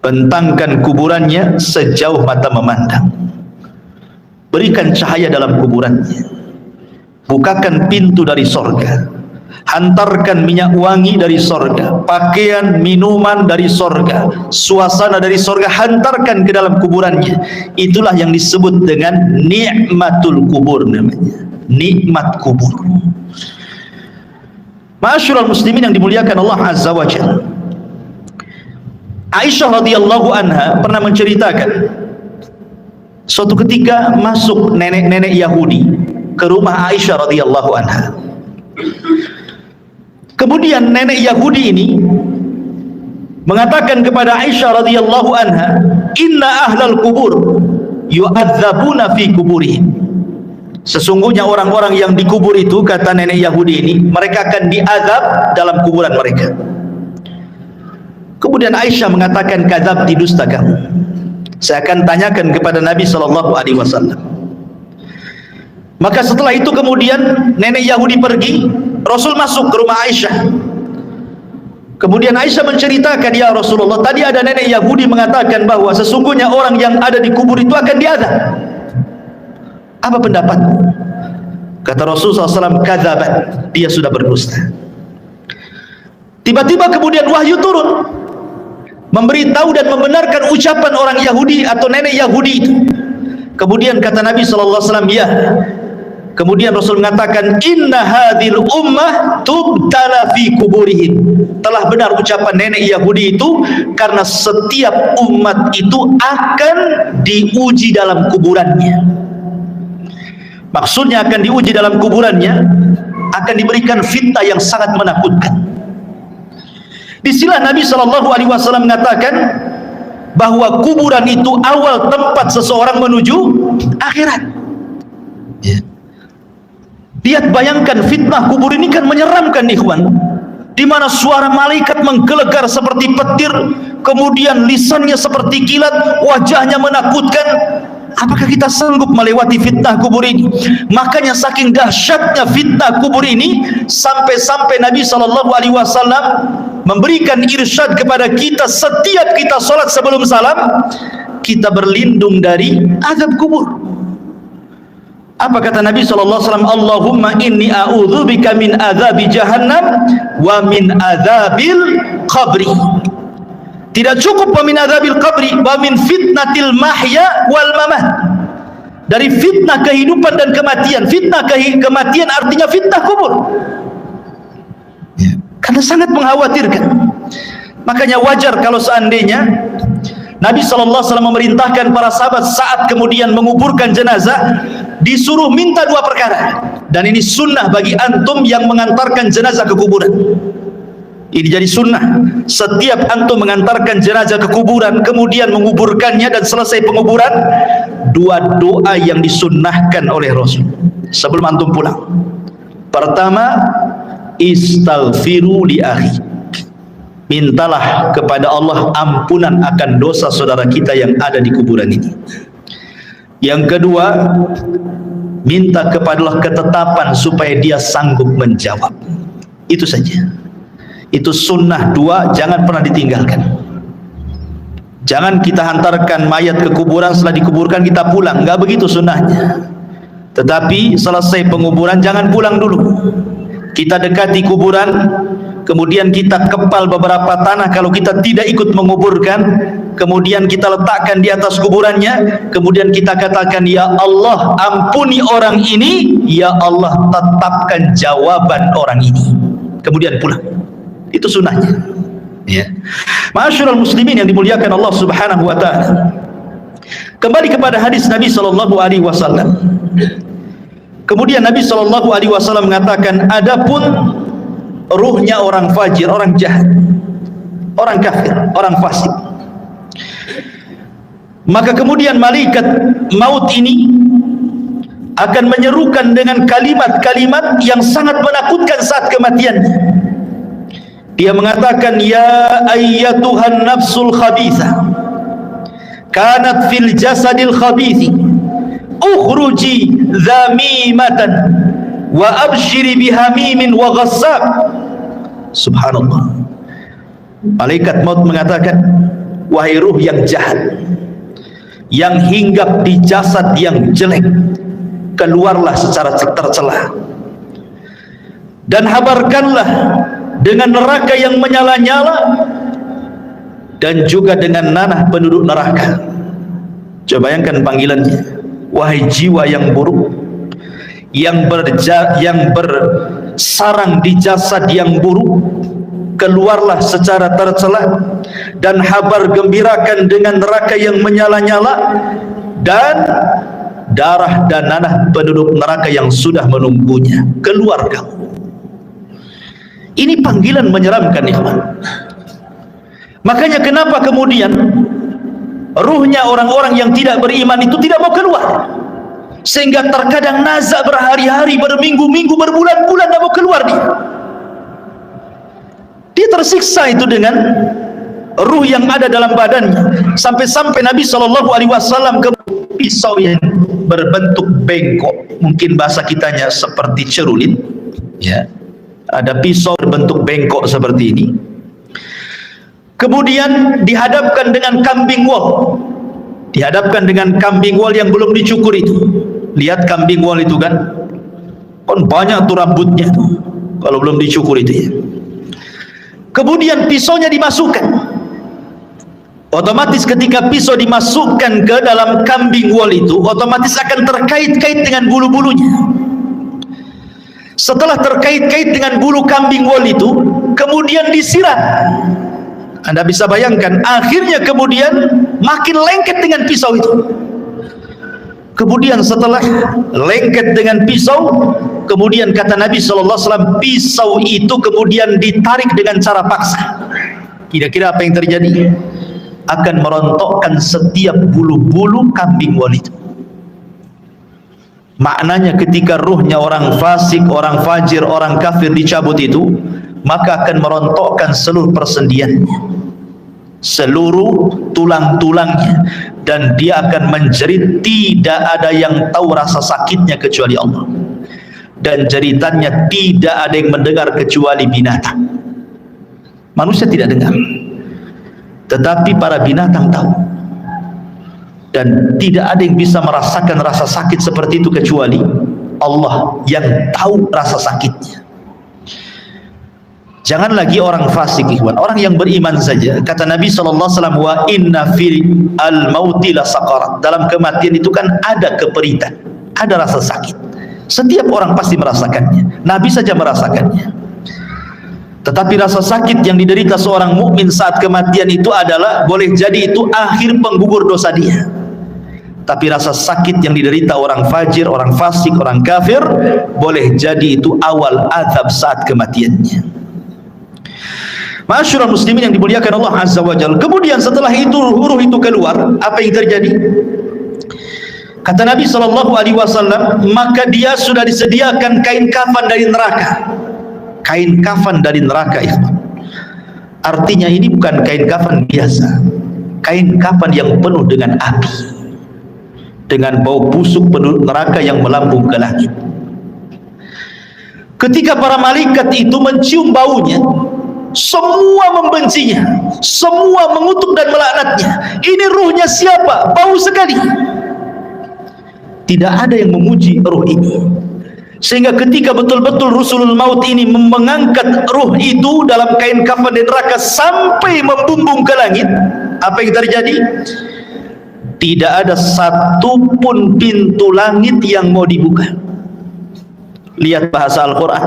Bentangkan kuburannya sejauh mata memandang. Berikan cahaya dalam kuburannya. Bukakan pintu dari sorga. Hantarkan minyak wangi dari sorga, pakaian, minuman dari sorga, suasana dari sorga, hantarkan ke dalam kuburannya. Itulah yang disebut dengan nikmatul kubur namanya. Nikmat kubur. Ma'asyiral muslimin yang dimuliakan Allah Azza wa Jalla, Aisyah radhiyallahu anha pernah menceritakan suatu ketika masuk nenek-nenek Yahudi ke rumah Aisyah radhiyallahu anha. Kemudian nenek Yahudi ini mengatakan kepada Aisyah radhiyallahu anha, "Inna ahlal kubur yu'adzabuna fi kuburihim." Sesungguhnya orang-orang yang dikubur itu, kata nenek Yahudi ini, mereka akan diazab dalam kuburan mereka. Kemudian Aisyah mengatakan, kadzab, dusta kamu. Saya akan tanyakan kepada Nabi SAW. Maka setelah itu kemudian nenek Yahudi pergi, Rasul masuk ke rumah Aisyah. Kemudian Aisyah menceritakan, ya Rasulullah, tadi ada nenek Yahudi mengatakan bahwa sesungguhnya orang yang ada di kubur itu akan diazab. Apa pendapatmu? Kata Rasulullah SAW, kadzabat, dia sudah berdusta. Tiba-tiba kemudian wahyu turun, memberitahu dan membenarkan ucapan orang Yahudi atau nenek Yahudi itu. Kemudian kata Nabi SAW, ya. Kemudian Rasul mengatakan, inna hadhil ummah tubtala fi kuburihim. Telah benar ucapan nenek Yahudi itu, karena setiap umat itu akan diuji dalam kuburannya. Maksudnya akan diuji dalam kuburannya, akan diberikan fitnah yang sangat menakutkan. Disinilah Nabi SAW mengatakan bahwa kuburan itu awal tempat seseorang menuju akhirat. Ya. Lihat, bayangkan fitnah kubur ini kan menyeramkan, ikhwan. Di mana suara malaikat menggelegar seperti petir, kemudian lisannya seperti kilat, wajahnya menakutkan. Apakah kita sanggup melewati fitnah kubur ini? Makanya saking dahsyatnya fitnah kubur ini, sampai-sampai Nabi SAW memberikan irsyad kepada kita, setiap kita sholat sebelum salam, kita berlindung dari azab kubur. Apa kata Nabi SAW? Allahumma inni a'udzubika min adzabi jahannam wa min adzabil qabri. Tidak cukup wa min adzabil qabri, wa min fitnatil mahya wal mamat. Dari fitnah kehidupan dan kematian. Fitnah kematian artinya fitnah kubur. Karena sangat mengkhawatirkan. Makanya wajar kalau seandainya Nabi SAW memerintahkan para sahabat saat kemudian menguburkan jenazah, disuruh minta dua perkara. Dan ini sunnah bagi antum yang mengantarkan jenazah ke kuburan. Ini jadi sunnah. Setiap antum mengantarkan jenazah ke kuburan, kemudian menguburkannya dan selesai penguburan, dua doa yang disunnahkan oleh Rasul sebelum antum pulang. Pertama, istaghfiru li akhi. Mintalah kepada Allah ampunan akan dosa saudara kita yang ada di kuburan ini. Yang kedua, minta kepada Allah ketetapan supaya dia sanggup menjawab. Itu saja. Itu sunnah dua, jangan pernah ditinggalkan. Jangan kita hantarkan mayat ke kuburan, setelah dikuburkan kita pulang. Enggak begitu sunnahnya. Tetapi selesai penguburan jangan pulang dulu. Kita dekati kuburan, kemudian kita kepal beberapa tanah kalau kita tidak ikut menguburkan, kemudian kita letakkan di atas kuburannya, kemudian kita katakan, ya Allah ampuni orang ini, ya Allah tetapkan jawaban orang ini, kemudian pulang. Itu sunnahnya, ya. Ma'asyiral muslimin yang dimuliakan Allah Subhanahu wa taala. Kembali kepada hadis Nabi sallallahu alaihi wasallam. Kemudian Nabi sallallahu alaihi wasallam mengatakan, adapun ruhnya orang fajir, orang jahat, orang kafir, orang fasik, maka kemudian malaikat maut ini akan menyerukan dengan kalimat-kalimat yang sangat menakutkan saat kematiannya. Dia mengatakan, ya ayyatuhan nafsul khabithah kanat fil jasadil khabithi ukhruji dhamimatan wa abshiri bihamimin wa ghassaq. Subhanallah. Malaikat maut mengatakan, wahai ruh yang jahat yang hinggap di jasad yang jelek, keluarlah secara tercela dan habarkanlah dengan neraka yang menyala-nyala dan juga dengan nanah penduduk neraka. Coba bayangkan panggilannya, wahai jiwa yang buruk yang bersarang di jasad yang buruk, keluarlah secara tercela dan habar gembirakan dengan neraka yang menyala-nyala dan darah dan nanah penduduk neraka yang sudah menunggunya. Keluar kamu. Ini panggilan menyeramkan, ikhwan. Makanya kenapa kemudian ruhnya orang-orang yang tidak beriman itu tidak mau keluar, sehingga terkadang nazak berhari-hari, berminggu-minggu, berbulan-bulan tidak mau keluar. Dia tersiksa itu dengan ruh yang ada dalam badannya, sampai-sampai Nabi SAW ke pisau yang berbentuk bengkok, mungkin bahasa kitanya seperti cerulit, ya. Ada pisau berbentuk bengkok seperti ini, kemudian dihadapkan dengan kambing wol, dihadapkan dengan kambing wol yang belum dicukur itu. Lihat kambing wol itu kan banyak tuh rambutnya tuh, kalau belum dicukur itu, ya. Kemudian pisaunya dimasukkan, otomatis ketika pisau dimasukkan ke dalam kambing wol itu, otomatis akan terkait-kait dengan bulu-bulunya. Setelah terkait-kait dengan bulu kambing wol itu, kemudian disiram. Anda bisa bayangkan, akhirnya kemudian makin lengket dengan pisau itu. Kemudian setelah lengket dengan pisau, kemudian kata Nabi SAW, pisau itu kemudian ditarik dengan cara paksa. Kira-kira apa yang terjadi? Akan merontokkan setiap bulu-bulu kambing wol itu. Maknanya ketika ruhnya orang fasik, orang fajir, orang kafir dicabut itu, maka akan merontokkan seluruh persendiannya, seluruh tulang-tulangnya, dan dia akan menjerit. Tidak ada yang tahu rasa sakitnya kecuali Allah, dan jeritannya tidak ada yang mendengar kecuali binatang. Manusia tidak dengar, tetapi para binatang tahu. Dan tidak ada yang bisa merasakan rasa sakit seperti itu kecuali Allah yang tahu rasa sakitnya. Jangan lagi orang fasik, ikhwan, orang yang beriman saja. Kata Nabi SAW, wa inna fil al-mauti la saqarat. Dalam kematian itu kan ada keperitan, ada rasa sakit. Setiap orang pasti merasakannya. Nabi saja merasakannya. Tetapi rasa sakit yang diderita seorang mukmin saat kematian itu adalah, boleh jadi itu akhir penggugur dosa dia. Tapi rasa sakit yang diderita orang fajir, orang fasik, orang kafir, boleh jadi itu awal azab saat kematiannya. Ma'asyiral muslimin yang dimuliakan Allah Azza wa Jalla. Kemudian setelah itu ruh itu keluar, apa yang terjadi? Kata Nabi SAW, maka dia sudah disediakan kain kafan dari neraka. Kain kafan dari neraka itu. Artinya ini bukan kain kafan biasa. Kain kafan yang penuh dengan api, dengan bau busuk penduduk neraka yang melambung ke langit. Ketika para malaikat itu mencium baunya, semua membencinya, semua mengutuk dan melaknatnya. Ini ruhnya siapa? Bau sekali. Tidak ada yang memuji ruh ini. Sehingga ketika betul-betul Rasulul Maut ini mengangkat ruh itu dalam kain kafan di neraka sampai membumbung ke langit, apa yang terjadi? Tidak ada satupun pintu langit yang mau dibuka. Lihat bahasa Al-Quran.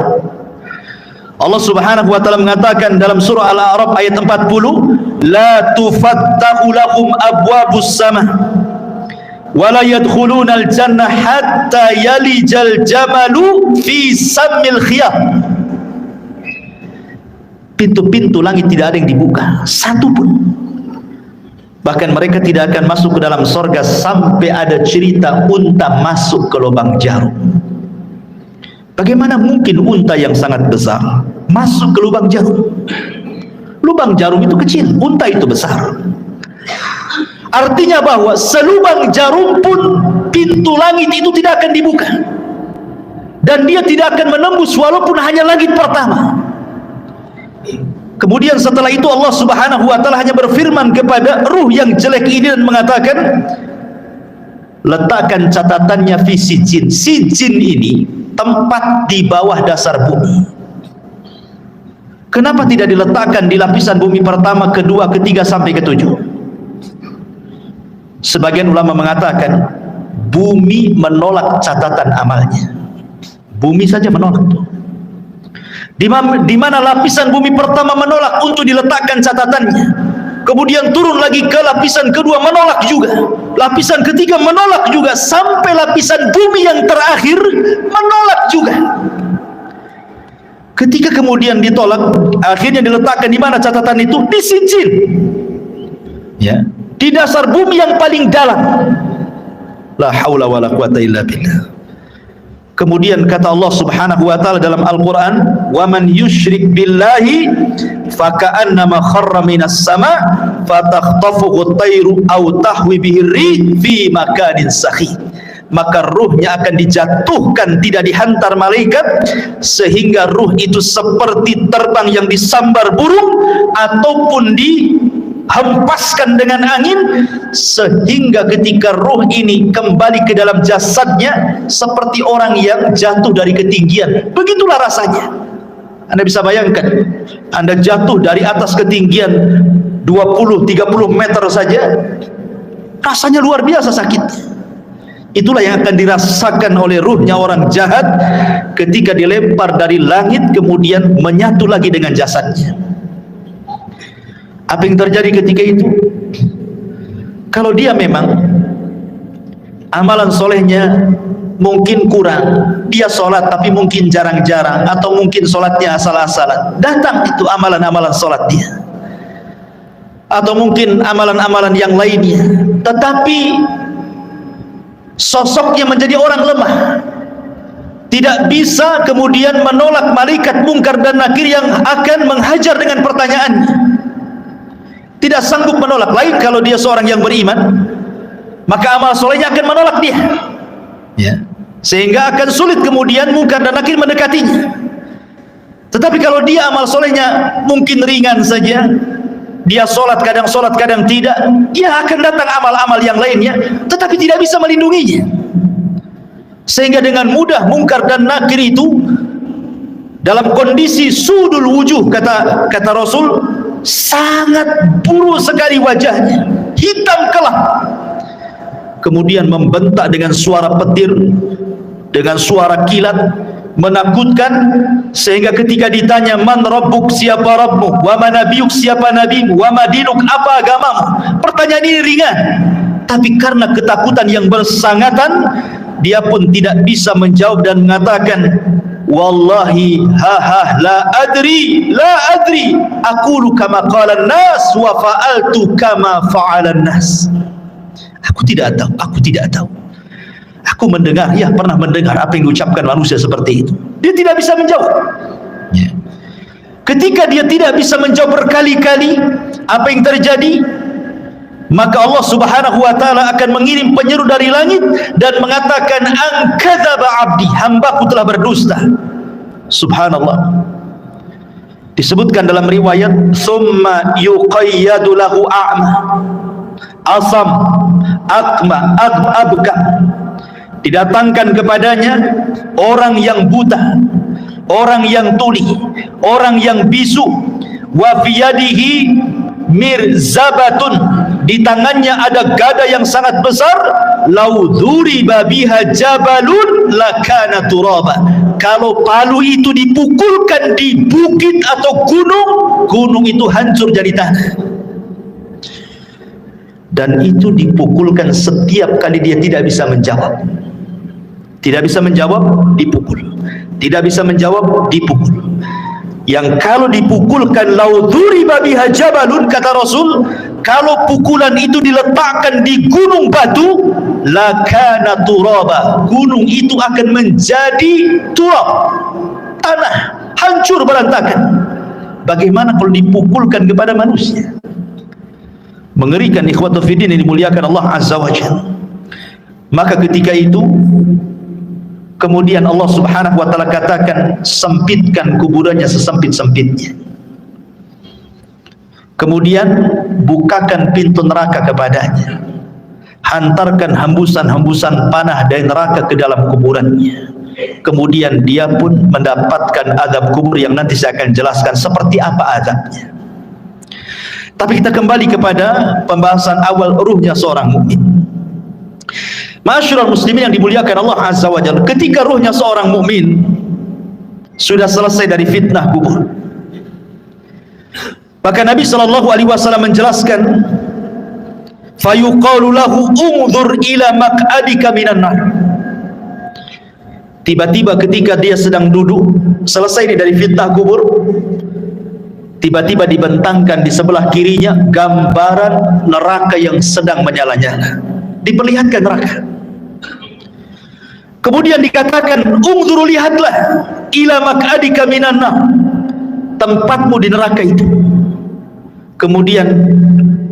Allah Subhanahu wa taala mengatakan dalam surah Al-A'raf ayat 40, la tufattahu lahum abwabus sama wa la yadkhuluna al-jannah hatta yalijal jamalu fi sammil khiyat. Pintu-pintu langit tidak ada yang dibuka, satu pun. Bahkan mereka tidak akan masuk ke dalam surga sampai ada cerita unta masuk ke lubang jarum. Bagaimana mungkin unta yang sangat besar masuk ke lubang jarum? Lubang jarum itu kecil, unta itu besar. Artinya bahwa selubang jarum pun pintu langit itu tidak akan dibuka. Dan dia tidak akan menembus walaupun hanya langit pertama. Kemudian setelah itu Allah Subhanahu wa taala hanya berfirman kepada ruh yang jelek ini dan mengatakan, letakkan catatannya fi sijin. Sijin ini tempat di bawah dasar bumi. Kenapa tidak diletakkan di lapisan bumi pertama, kedua, ketiga sampai ketujuh? Sebagian ulama mengatakan bumi menolak catatan amalnya. Bumi saja menolak. Di mana lapisan bumi pertama menolak untuk diletakkan catatannya, kemudian turun lagi ke lapisan kedua menolak juga, lapisan ketiga menolak juga, sampai lapisan bumi yang terakhir menolak juga. Ketika kemudian ditolak, akhirnya diletakkan di mana catatan itu? Di sijin, ya, di dasar bumi yang paling dalam. La haula wala quwata illa billah. Kemudian kata Allah Subhanahu wa taala dalam Al-Qur'an, "Wa man yusyrik billahi faka'annama kharra minas sama' fatakhtafuhu at-tayru aw tahwi bihi ar-rih fi makanin sahih." Maka ruhnya akan dijatuhkan, tidak dihantar malaikat, sehingga ruh itu seperti terbang yang disambar burung ataupun dihempaskan dengan angin, sehingga ketika ruh ini kembali ke dalam jasadnya seperti orang yang jatuh dari ketinggian. Begitulah rasanya. Anda bisa bayangkan, Anda jatuh dari atas ketinggian 20-30 meter saja, rasanya luar biasa sakit. Itulah yang akan dirasakan oleh ruhnya orang jahat ketika dilempar dari langit kemudian menyatu lagi dengan jasadnya. Apa yang terjadi ketika itu? Kalau dia memang amalan solehnya mungkin kurang, dia sholat tapi mungkin jarang-jarang, atau mungkin sholatnya asal-asalan, datang itu amalan-amalan sholat dia, atau mungkin amalan-amalan yang lainnya, tetapi sosoknya menjadi orang lemah, tidak bisa kemudian menolak malaikat mungkar dan nakir yang akan menghajar dengan pertanyaannya. Tidak sanggup menolak. Lain kalau dia seorang yang beriman, maka amal solehnya akan menolak dia, ya, sehingga akan sulit kemudian mungkar dan nakir mendekatinya. Tetapi kalau dia amal solehnya mungkin ringan saja, dia kadang sholat kadang tidak, ya akan datang amal-amal yang lainnya, tetapi tidak bisa melindunginya. Sehingga dengan mudah mungkar dan nakir itu dalam kondisi sudul wujuh, kata Rasul, sangat buruk sekali wajahnya, hitam kelap, kemudian membentak dengan suara petir, dengan suara kilat, menakutkan, sehingga ketika ditanya man rabbuk, siapa Rabbmu, wa ma nabiyuk, siapa nabimu, wa ma dinuk, apa agamamu, pertanyaan ini ringan, tapi karena ketakutan yang bersangatan, dia pun tidak bisa menjawab dan mengatakan, wallahi la adri aqulu kama qala an-nas wa fa'altu kama fa'ala an-nas. Aku tidak tahu. Aku mendengar, ya pernah mendengar apa yang diucapkan manusia seperti itu. Dia tidak bisa menjawab. Ketika dia tidak bisa menjawab berkali-kali, apa yang terjadi? Maka Allah Subhanahu wa taala akan mengirim penyeru dari langit dan mengatakan, an kadzaba abdi, hambaku telah berdusta. Subhanallah. Disebutkan dalam riwayat, summa yuqayyadu lahu a'ma, asam, akma, abka. Didatangkan kepadanya orang yang buta, orang yang tuli, orang yang bisu, wa fi yadihi mirzabatun, di tangannya ada gada yang sangat besar, lau dzuriba biha jabalun lakana turaba, kalau palu itu dipukulkan di bukit atau gunung itu hancur jadi tanah. Dan itu dipukulkan setiap kali dia tidak bisa menjawab. Tidak bisa menjawab, dipukul. Tidak bisa menjawab, dipukul. Yang kalau dipukulkan lau dzuriba biha jabalun, kata Rasul, kalau pukulan itu diletakkan di gunung batu, lakana turaba, gunung itu akan menjadi turab, tanah, hancur berantakan. Bagaimana kalau dipukulkan kepada manusia? Mengerikan, ikhwatu fiddin yang dimuliakan Allah Azza wa Jalla. Maka ketika itu kemudian Allah Subhanahu wa taala katakan, sempitkan kuburannya sesempit-sempitnya. Kemudian bukakan pintu neraka kepadanya. Hantarkan hembusan-hembusan panah dari neraka ke dalam kuburannya. Kemudian dia pun mendapatkan azab kubur yang nanti saya akan jelaskan seperti apa azabnya. Tapi kita kembali kepada pembahasan awal, ruhnya seorang mukmin. Masyarul muslimin yang dimuliakan Allah Azza wa Jalla, ketika ruhnya seorang mukmin sudah selesai dari fitnah kubur, maka Nabi sallallahu alaihi wasallam menjelaskan, fayuqalu lahu umdhur ila maq'adika minan nar. Tiba-tiba ketika dia sedang duduk selesai dari fitnah kubur, tiba-tiba dibentangkan di sebelah kirinya gambaran neraka yang sedang menyala-nyala, diperlihatkan neraka. Kemudian dikatakan, umdzuru, lihatlah, ila maq'adika minan nar, tempatmu di neraka itu. Kemudian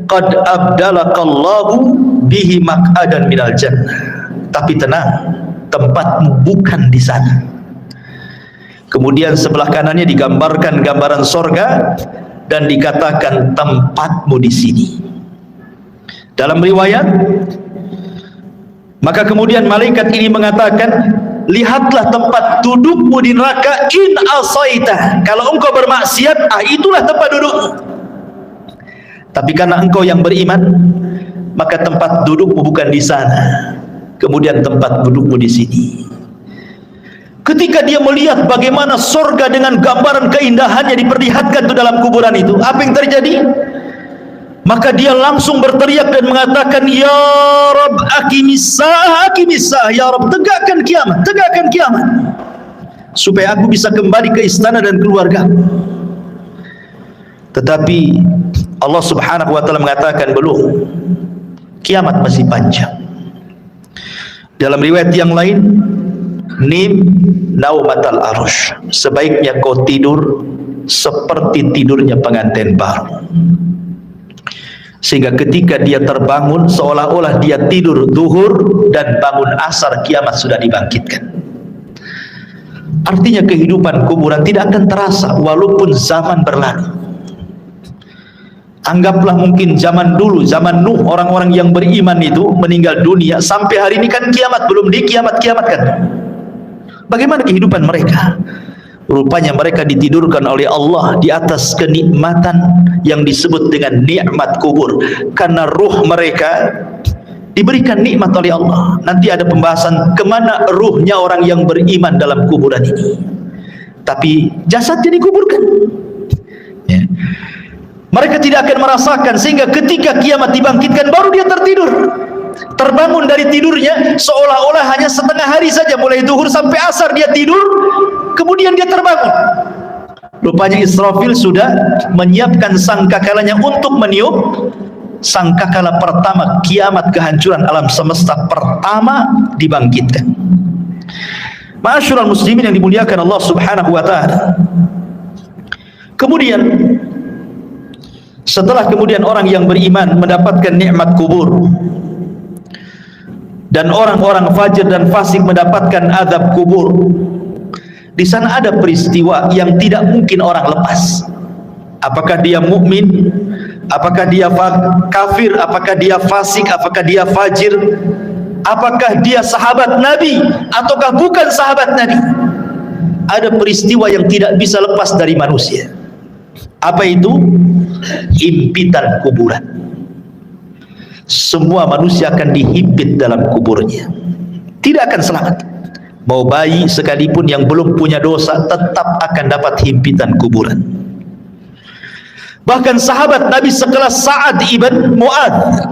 qad abdalakallahu bihi maq'adan minal jannah, tapi tenang, tempatmu bukan di sana. Kemudian sebelah kanannya digambarkan gambaran sorga dan dikatakan tempatmu di sini. Dalam riwayat, maka kemudian malaikat ini mengatakan, lihatlah tempat dudukmu di neraka, in asaita, kalau engkau bermaksiat, itulah tempat dudukmu. Tapi karena engkau yang beriman, maka tempat dudukmu bukan di sana. Kemudian tempat dudukmu di sini. Ketika dia melihat bagaimana sorga dengan gambaran keindahannya diperlihatkan itu dalam kuburan itu, apa yang terjadi? Maka dia langsung berteriak dan mengatakan, ya Rabb, aqimissaah, ya Rabb, tegakkan kiamat, supaya aku bisa kembali ke istana dan keluarga. Tetapi Allah Subhanahu wa taala mengatakan, belum, kiamat masih panjang. Dalam riwayat yang lain, nim naumatal arush, sebaiknya kau tidur seperti tidurnya pengantin baru. Sehingga ketika dia terbangun, seolah-olah dia tidur zuhur dan bangun asar, kiamat sudah dibangkitkan. Artinya kehidupan kuburan tidak akan terasa walaupun zaman berlalu. Anggaplah mungkin zaman dulu, zaman Nuh, orang-orang yang beriman itu meninggal dunia, sampai hari ini kan kiamat belum dikiamat-kiamatkan. Bagaimana kehidupan mereka? Rupanya mereka ditidurkan oleh Allah di atas kenikmatan yang disebut dengan nikmat kubur, karena ruh mereka diberikan nikmat oleh Allah. Nanti ada pembahasan kemana ruhnya orang yang beriman dalam kuburan ini, tapi jasadnya dikuburkan, ya. Mereka tidak akan merasakan, sehingga ketika kiamat dibangkitkan baru dia tertidur, terbangun dari tidurnya seolah-olah hanya setengah hari saja, mulai zuhur sampai asar dia tidur, kemudian dia terbangun. Rupanya Israfil sudah menyiapkan sangkakalanya untuk meniup sangkakala pertama kiamat, kehancuran alam semesta pertama dibangkitkan. Ma'asyiral muslimin yang dimuliakan Allah Subhanahu wa taala. Kemudian setelah kemudian orang yang beriman mendapatkan nikmat kubur, dan orang-orang fajir dan fasik mendapatkan azab kubur, di sana ada peristiwa yang tidak mungkin orang lepas. Apakah dia mukmin, apakah dia kafir, apakah dia fasik, apakah dia fajir, apakah dia sahabat Nabi ataukah bukan sahabat Nabi, ada peristiwa yang tidak bisa lepas dari manusia. Apa itu? Himpitan kuburan. Semua manusia akan dihimpit dalam kuburnya, tidak akan selamat. Mau bayi sekalipun yang belum punya dosa tetap akan dapat himpitan kuburan. Bahkan sahabat Nabi sekelas Sa'ad ibn Mu'adz,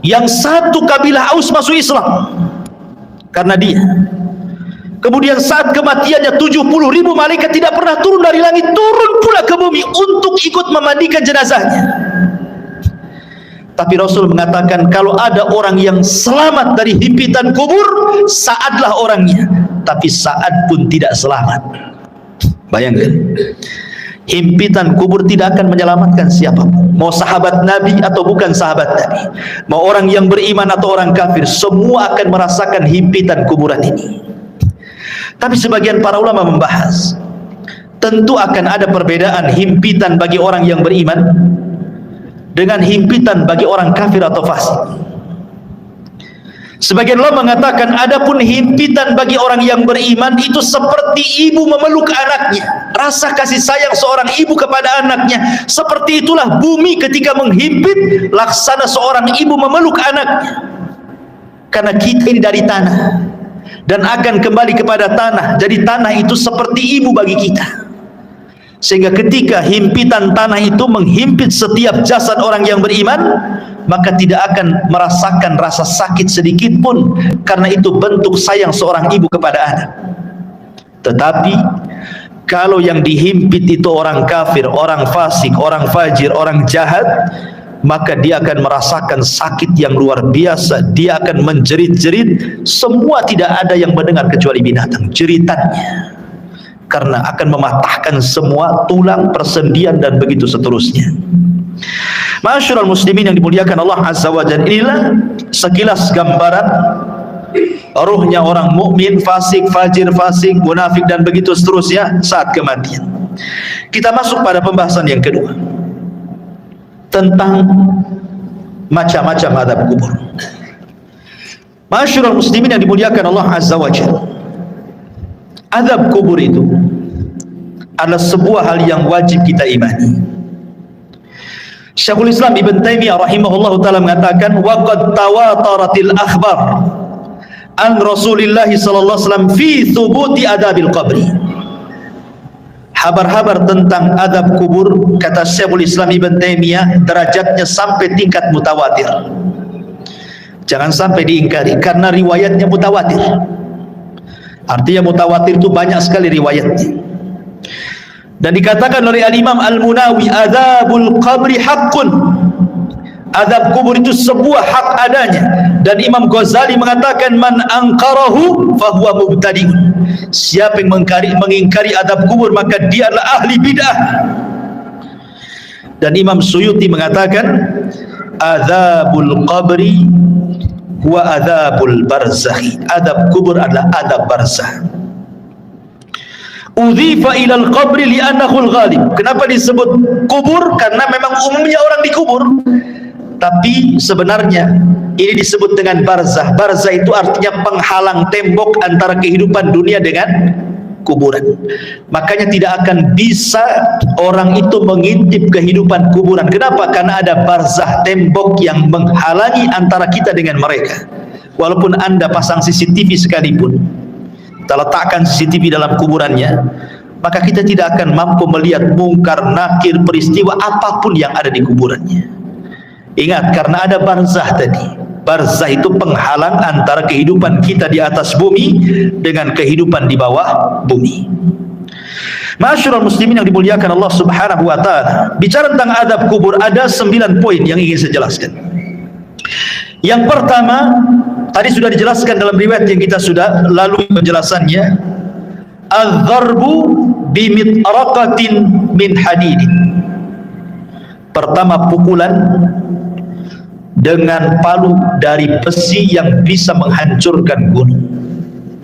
yang satu kabilah Aus masuk Islam karena dia. Kemudian saat kematiannya 70.000 malaikat tidak pernah turun dari langit, turun pula ke bumi untuk ikut memandikan jenazahnya. Tapi Rasul mengatakan, kalau ada orang yang selamat dari himpitan kubur, Sa'adlah orangnya. Tapi Sa'ad pun tidak selamat. Bayangkan, himpitan kubur tidak akan menyelamatkan siapapun, mau sahabat Nabi atau bukan sahabat Nabi, mau orang yang beriman atau orang kafir, semua akan merasakan himpitan kuburan ini. Tapi sebagian para ulama membahas, tentu akan ada perbedaan himpitan bagi orang yang beriman dengan himpitan bagi orang kafir atau fasik. Sebagian ulama mengatakan, adapun himpitan bagi orang yang beriman itu seperti ibu memeluk anaknya. Rasa kasih sayang seorang ibu kepada anaknya, seperti itulah bumi ketika menghimpit, laksana seorang ibu memeluk anaknya. Karena kita ini dari tanah dan akan kembali kepada tanah, jadi tanah itu seperti ibu bagi kita. Sehingga ketika himpitan tanah itu menghimpit setiap jasad orang yang beriman, maka tidak akan merasakan rasa sakit sedikit pun, karena itu bentuk sayang seorang ibu kepada anak. Tetapi kalau yang dihimpit itu orang kafir, orang fasik, orang fajir, orang jahat, maka dia akan merasakan sakit yang luar biasa. Dia akan menjerit-jerit, semua tidak ada yang mendengar kecuali binatang jeritannya, karena akan mematahkan semua tulang, persendian dan begitu seterusnya. Ma'asyiral muslimin yang dimuliakan Allah Azza wa Jalla, inilah sekilas gambaran ruhnya orang mukmin, fasik, fajir, fasik, munafik dan begitu seterusnya saat kematian. Kita masuk pada pembahasan yang kedua tentang macam-macam azab kubur. Ma'asyiral muslimin yang dimuliakan Allah Azza wa Jalla, azab kubur itu adalah sebuah hal yang wajib kita imani. Syekhul Islam Ibn Taimiyah rahimahullahu ta'ala mengatakan, waqad tawataratil akhbar an Rasulillah sallallahu alaihi wasallam fi thubuti adabil qabri. Habar-habar tentang adab kubur, kata Syekhul Islam Ibn Taimiyah, derajatnya sampai tingkat mutawatir. Jangan sampai diingkari, karena riwayatnya mutawatir. Artinya mutawatir itu banyak sekali riwayatnya. Dan dikatakan oleh Al-Imam Al-Munawi, adzabul qabri haqqun, azab kubur itu sebuah hak adanya. Dan Imam Ghazali mengatakan, man angkarahu fahuwa mubtadi'un, siapa yang mengingkari azab kubur maka dia adalah ahli bid'ah. Dan Imam Suyuti mengatakan, adzabul qabri huwa adzabul barzakhi, azab kubur adalah azab barzakh. Udhifa ilal qabri li'annahu al-ghalib. Kenapa disebut kubur? Karena memang umumnya orang dikubur. Tapi sebenarnya ini disebut dengan barzah. Barzah itu artinya penghalang tembok antara kehidupan dunia dengan kuburan. Makanya tidak akan bisa orang itu mengintip kehidupan kuburan. Kenapa? Karena ada barzah, tembok yang menghalangi antara kita dengan mereka. Walaupun Anda pasang CCTV sekalipun, kita letakkan CCTV dalam kuburannya, maka kita tidak akan mampu melihat mungkar, nakir, peristiwa apapun yang ada di kuburannya. Ingat, karena ada barzah tadi. Barzah itu penghalang antara kehidupan kita di atas bumi dengan kehidupan di bawah bumi. Ma'asyiral muslimin yang dimuliakan Allah Subhanahu wa taala, bicara tentang adab kubur ada 9 poin yang ingin saya jelaskan. Yang pertama, tadi sudah dijelaskan dalam riwayat yang kita sudah lalui penjelasannya, adz-dzarbu bimitraqatin min hadidin. Pertama, pukulan dengan palu dari besi yang bisa menghancurkan gunung.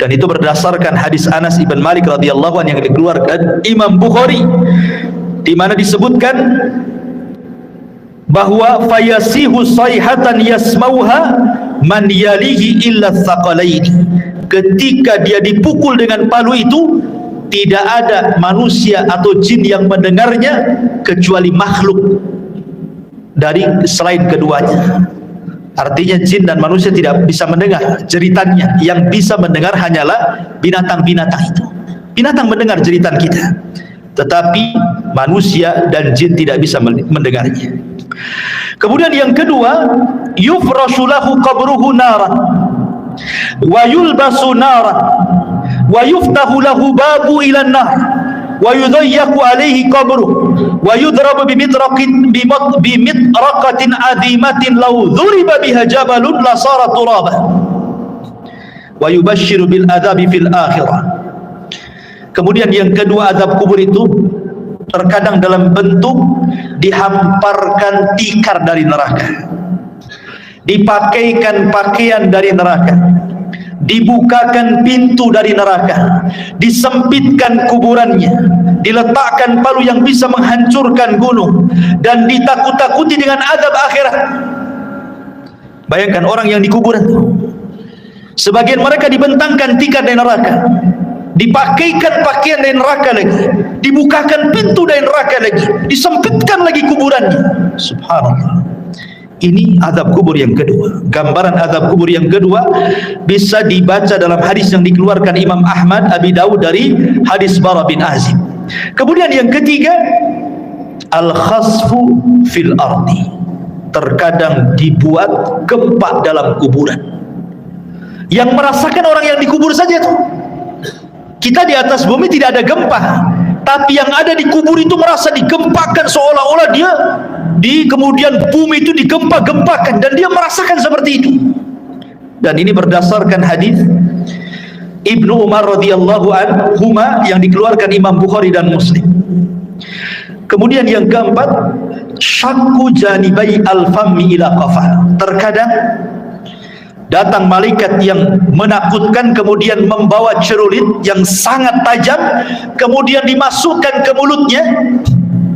Dan itu berdasarkan hadis Anas ibn Malik radhiyallahu anhu yang dikeluarkan Imam Bukhari, di mana disebutkan bahwa fayasihu sayhatan yasmauha man yalihi illa tsaqalaini. Ketika dia dipukul dengan palu itu, tidak ada manusia atau jin yang mendengarnya kecuali makhluk dari selain keduanya. Artinya jin dan manusia tidak bisa mendengar jeritannya. Yang bisa mendengar hanyalah binatang-binatang itu. Binatang mendengar jeritan kita, tetapi manusia dan jin tidak bisa mendengarnya. Kemudian yang kedua, yufrashu lahu qabruhu naran wa yulbasu naran wa yuftahu lahu babu ila nar wa yudayyaku alaihi qabruhu wa yudrabu bimitraqatin azimatin law dhuriba biha jabalun la sara turaba wa yubashshiru bil adzabi fil akhirah. Kemudian yang kedua, azab kubur itu terkadang dalam bentuk dihamparkan tikar dari neraka, dipakaikan pakaian dari neraka, dibukakan pintu dari neraka, disempitkan kuburannya, diletakkan palu yang bisa menghancurkan gunung, dan ditakut-takuti dengan azab akhirat. Bayangkan orang yang di kuburan, sebagian mereka dibentangkan tikar dari neraka, dipakaikan pakaian dari neraka lagi, dibukakan pintu dari neraka lagi, disempitkan lagi kuburannya. Subhanallah. Ini azab kubur yang kedua. Gambaran azab kubur yang kedua bisa dibaca dalam hadis yang dikeluarkan Imam Ahmad, Abi Dawud dari hadis Bara bin Azib. Kemudian yang ketiga, al-khasfu fil ardi. Terkadang dibuat gempa dalam kuburan. Yang merasakan orang yang dikubur saja tuh. Kita di atas bumi tidak ada gempa, tapi yang ada di kubur itu merasa digempakan, seolah-olah dia kemudian bumi itu digempa-gempakan, dan dia merasakan seperti itu. Dan ini berdasarkan hadis Ibnu Umar radhiyallahu anhuma yang dikeluarkan Imam Bukhari dan Muslim. Kemudian yang keempat, syakku janibai al-fammi ila qafah. Terkadang datang malaikat yang menakutkan, kemudian membawa cerulit yang sangat tajam, kemudian dimasukkan ke mulutnya,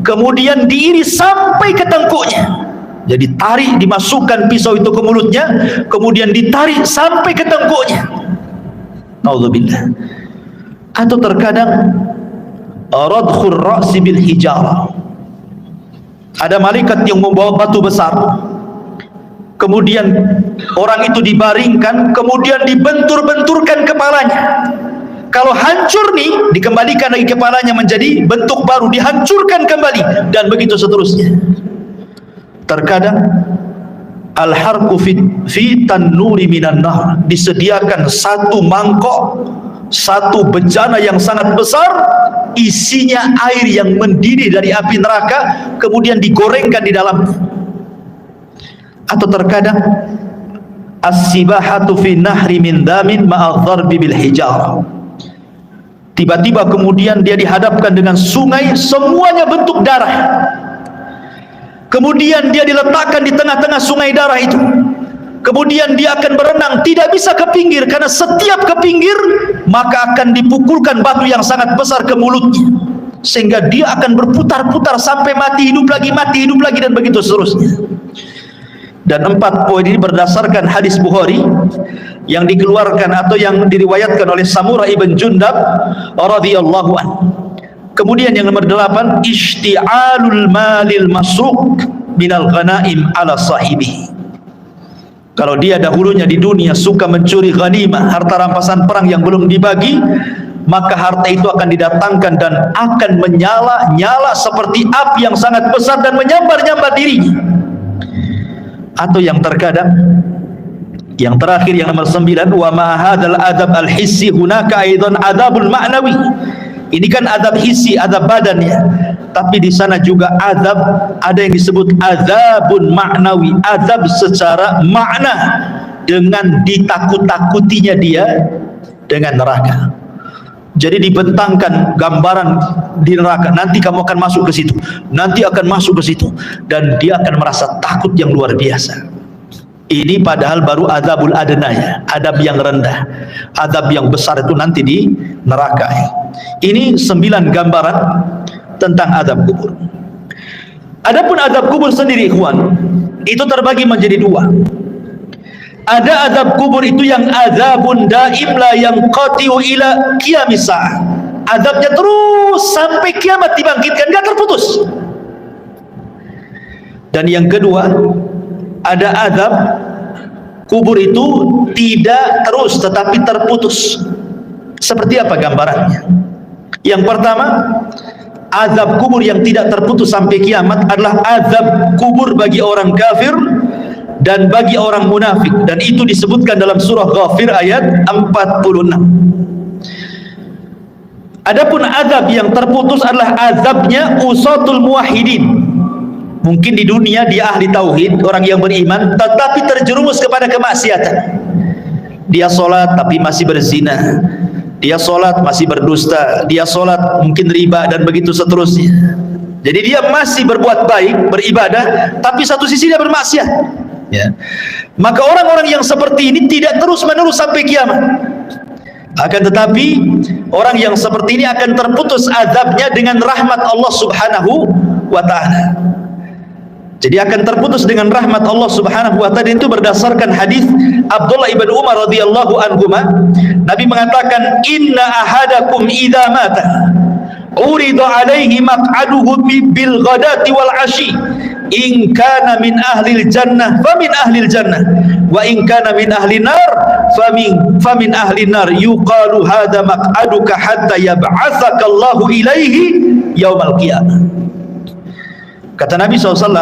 kemudian diiris sampai ke tengkuknya. Jadi tarik, dimasukkan pisau itu ke mulutnya, kemudian ditarik sampai ke tengkuknya. Nauzubillah. Atau terkadang radkhur ra'si bil hijarah. Ada malaikat yang membawa batu besar, kemudian orang itu dibaringkan, kemudian dibentur-benturkan kepalanya. Kalau hancur nih, dikembalikan lagi kepalanya menjadi bentuk baru, dihancurkan kembali, dan begitu seterusnya. Terkadang al-harqu fi tannuri minan nar, disediakan satu mangkok, satu bejana yang sangat besar, isinya air yang mendidih dari api neraka, kemudian digorengkan di dalamnya. Atau terkadang as-sibahatu fi nahri min damin ma'adh-dharbi bil hijarah. Tiba-tiba kemudian dia dihadapkan dengan sungai, semuanya bentuk darah. Kemudian dia diletakkan di tengah-tengah sungai darah itu. kemudian dia akan berenang, tidak bisa ke pinggir, karena setiap ke pinggir maka akan dipukulkan batu yang sangat besar ke mulutnya, sehingga dia akan berputar-putar sampai mati hidup lagi, dan begitu seterusnya. Dan 4 poin ini berdasarkan hadis Bukhari yang dikeluarkan atau yang diriwayatkan oleh Samurah ibn Jundab radhiyallahu anhu. Kemudian yang nomor 8, ishti'alul malil masruq minal ghanaim ala sahibi. Kalau dia dahulunya di dunia suka mencuri ghanimah, harta rampasan perang yang belum dibagi, maka harta itu akan didatangkan dan akan menyala-nyala seperti api yang sangat besar dan menyambar-nyambar dirinya. Atau yang terkadang, yang terakhir yang nomor 9, wa ma hadzal adab al-hissi hunaka aidan adabul ma'nawi. Ini kan adab hissi, adab badannya, tapi di sana juga adab, ada yang disebut adabun ma'nawi, adab secara makna, dengan ditakut-takutinya dia dengan neraka. Jadi dibentangkan gambaran di neraka, nanti kamu akan masuk ke situ, nanti akan masuk ke situ, dan dia akan merasa takut yang luar biasa. Ini padahal baru adabul adnaya, adab yang rendah. Adab yang besar itu nanti di neraka. Ini 9 gambaran tentang adab kubur. Adapun adab kubur sendiri, ikhwan, itu terbagi menjadi 2. Ada adab kubur itu yang azabun daim la yang qati'u ila qiyamis sa'ah. Adabnya terus sampai kiamat dibangkitkan, enggak terputus. Dan yang kedua, ada adab kubur itu tidak terus tetapi terputus. Seperti apa gambarannya? Yang pertama, azab kubur yang tidak terputus sampai kiamat adalah azab kubur bagi orang kafir dan bagi orang munafik, dan itu disebutkan dalam surah Ghafir ayat 46. Adapun azab yang terputus adalah azabnya usatul muwahhidin. Mungkin di dunia dia ahli tauhid, orang yang beriman, tetapi terjerumus kepada kemaksiatan. Dia sholat tapi masih berzina, dia sholat masih berdusta, dia sholat mungkin riba, dan begitu seterusnya. Jadi dia masih berbuat baik, beribadah, tapi satu sisi dia bermaksiat. Ya. Maka orang-orang yang seperti ini tidak terus menerus sampai kiamat. Akan tetapi orang yang seperti ini akan terputus azabnya dengan rahmat Allah Subhanahu wa ta'ala. Jadi akan terputus dengan rahmat Allah Subhanahu wa ta'ala. Itu berdasarkan hadis Abdullah ibn Umar radhiyallahu anhuma. Nabi mengatakan, inna ahadakum idza mata urida alaihi maq'aduhu bil ghadati wal ashi, in kana min ahlil jannah famin ahlil jannah, wa in kana min ahli nar famin ahli nar, yuqalu hadha maq'aduka hatta yab'atsaka Allahu ilaihi yaumal qiyamah. Kata Nabi SAW,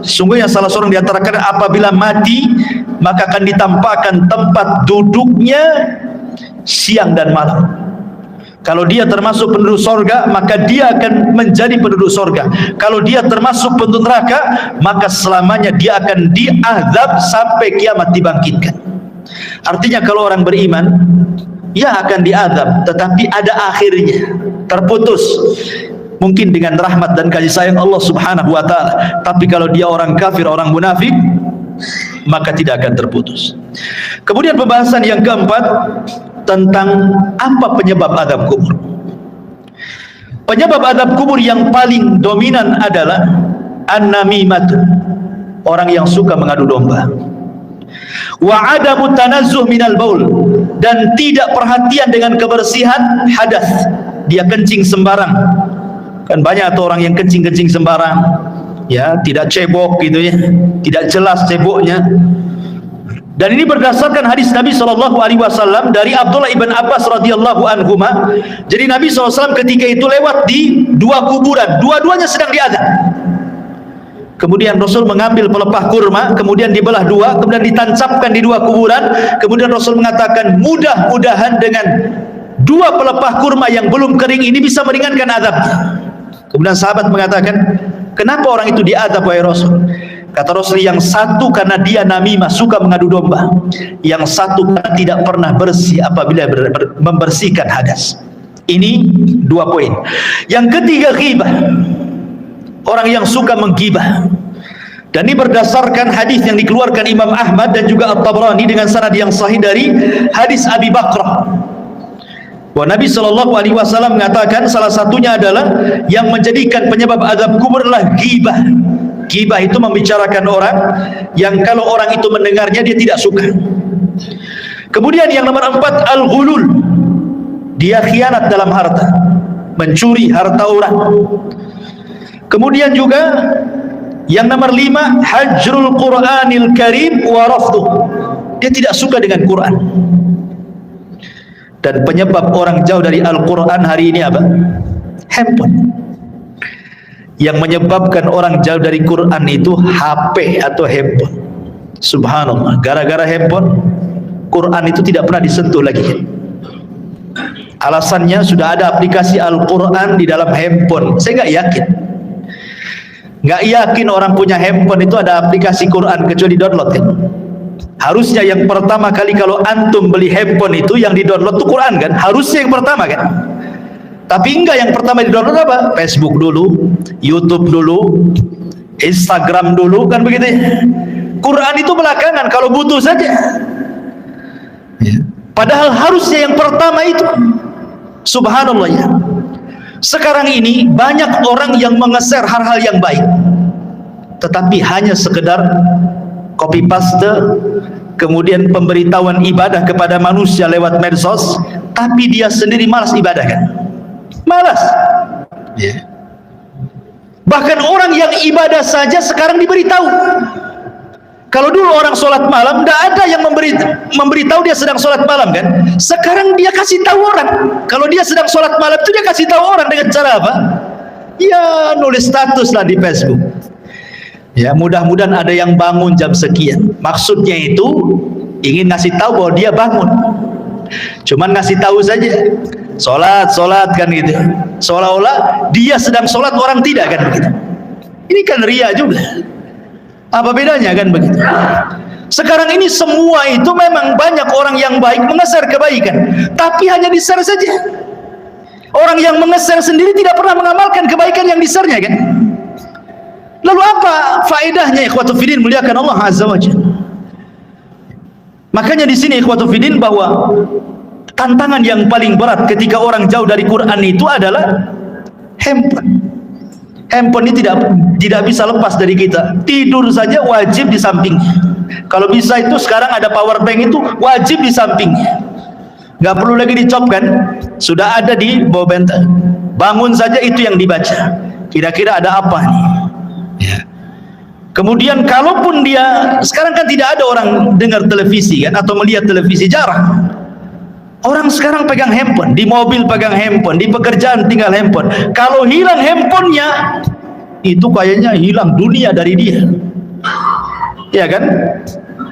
sesungguhnya salah seorang di antara kalian apabila mati, maka akan ditampakkan tempat duduknya siang dan malam. Kalau dia termasuk penduduk sorga, maka dia akan menjadi penduduk sorga. Kalau dia termasuk penduduk neraka, maka selamanya dia akan diazab sampai kiamat dibangkitkan. Artinya kalau orang beriman, ya akan diazab, tetapi ada akhirnya, terputus. Mungkin dengan rahmat dan kasih sayang Allah Subhanahu wa ta'ala. Tapi kalau dia orang kafir, orang munafik, maka tidak akan terputus. Kemudian pembahasan yang keempat, tentang apa penyebab azab kubur. Penyebab azab kubur yang paling dominan adalah an-namimah, orang yang suka mengadu domba, wa adamu tanazzuh minal baul, dan tidak perhatian dengan kebersihan hadas. Dia kencing sembarang. Kan banyak tuh orang yang kencing sembarang, ya, tidak cebok gitu ya, tidak jelas ceboknya. Dan ini berdasarkan hadis Nabi SAW dari Abdullah ibn Abbas radhiyallahu anhuma. Jadi Nabi SAW ketika itu lewat di 2 kuburan, dua-duanya sedang diazab. Kemudian Rasul mengambil pelepah kurma, kemudian dibelah 2, kemudian ditancapkan di 2 kuburan. Kemudian Rasul mengatakan, mudah-mudahan dengan 2 pelepah kurma yang belum kering ini bisa meringankan azabnya. Kemudian sahabat mengatakan, kenapa orang itu diazab wahai Rasul? Kata Rasul, yang satu karena dia namimah, suka mengadu domba, yang satu karena tidak pernah bersih apabila membersihkan hadas. Ini 2 poin. Yang ketiga, ghibah, orang yang suka menggibah. Dan ini berdasarkan hadis yang dikeluarkan Imam Ahmad dan juga At-Tabrani dengan sanad yang sahih dari hadis Abi Bakrah. Bahwa Nabi SAW mengatakan salah satunya adalah yang menjadikan penyebab azab kubur adalah ghibah. Ghibah itu membicarakan orang yang kalau orang itu mendengarnya dia tidak suka. Kemudian yang nomor 4, al-ghulul. Dia khianat dalam harta, mencuri harta orang. Kemudian juga yang nomor 5, hajrul Qur'anil Karim wa rafduh. Dia tidak suka dengan Quran. Dan penyebab orang jauh dari Al-Quran hari ini apa? Handphone. Yang menyebabkan orang jauh dari Quran itu HP atau handphone. Subhanallah, gara-gara handphone Quran itu tidak pernah disentuh lagi. Alasannya sudah ada aplikasi Al-Quran di dalam handphone. Saya nggak yakin. Nggak yakin orang punya handphone itu ada aplikasi Quran kecuali download kan. Harusnya yang pertama kali kalau antum beli handphone itu yang di download itu Quran kan, harusnya yang pertama kan. Tapi enggak, yang pertama di download apa? Facebook dulu, YouTube dulu, Instagram dulu, kan begitu ya. Quran itu belakangan kalau butuh saja. Padahal harusnya yang pertama itu. Subhanallah ya. Sekarang ini banyak orang yang mengeser hal-hal yang baik, tetapi hanya sekedar copy paste, kemudian pemberitahuan ibadah kepada manusia lewat medsos, tapi dia sendiri malas ibadah kan? Malas. Bahkan orang yang ibadah saja sekarang diberitahu. Kalau dulu orang sholat malam, tidak ada yang memberitahu dia sedang sholat malam kan? Sekarang dia kasih tahu orang. Kalau dia sedang sholat malam itu dia kasih tahu orang dengan cara apa? Ya nulis status lah di Facebook. Ya mudah-mudahan ada yang bangun jam sekian. Maksudnya itu ingin ngasih tahu bahwa dia bangun. Cuman ngasih tahu saja. Sholat kan gitu. Seolah-olah dia sedang sholat, orang tidak kan begitu. Ini kan ria juga. Apa bedanya kan begitu? Sekarang ini semua itu memang banyak orang yang baik mengeser kebaikan, tapi hanya di-share saja. Orang yang mengeser sendiri tidak pernah mengamalkan kebaikan yang di-share-nya kan? Lalu apa faedahnya ikhwatu fiddin muliakan Allah Azza wa Jalla? Makanya di sini ikhwatu fiddin bahwa tantangan yang paling berat ketika orang jauh dari Quran itu adalah handphone. Handphone ini tidak bisa lepas dari kita. Tidur saja wajib di sampingnya. Kalau bisa itu sekarang ada power bank itu wajib di sampingnya. Nggak perlu lagi dicopkan, sudah ada di bawah bantal. Bangun saja itu yang dibaca. Kira-kira ada apa nih? Ya. Kemudian kalaupun dia sekarang kan tidak ada orang dengar televisi kan atau melihat televisi, jarang. Orang sekarang pegang handphone, di mobil pegang handphone, di pekerjaan tinggal handphone. Kalau hilang handphonenya, itu kayaknya hilang dunia dari dia. Ya kan?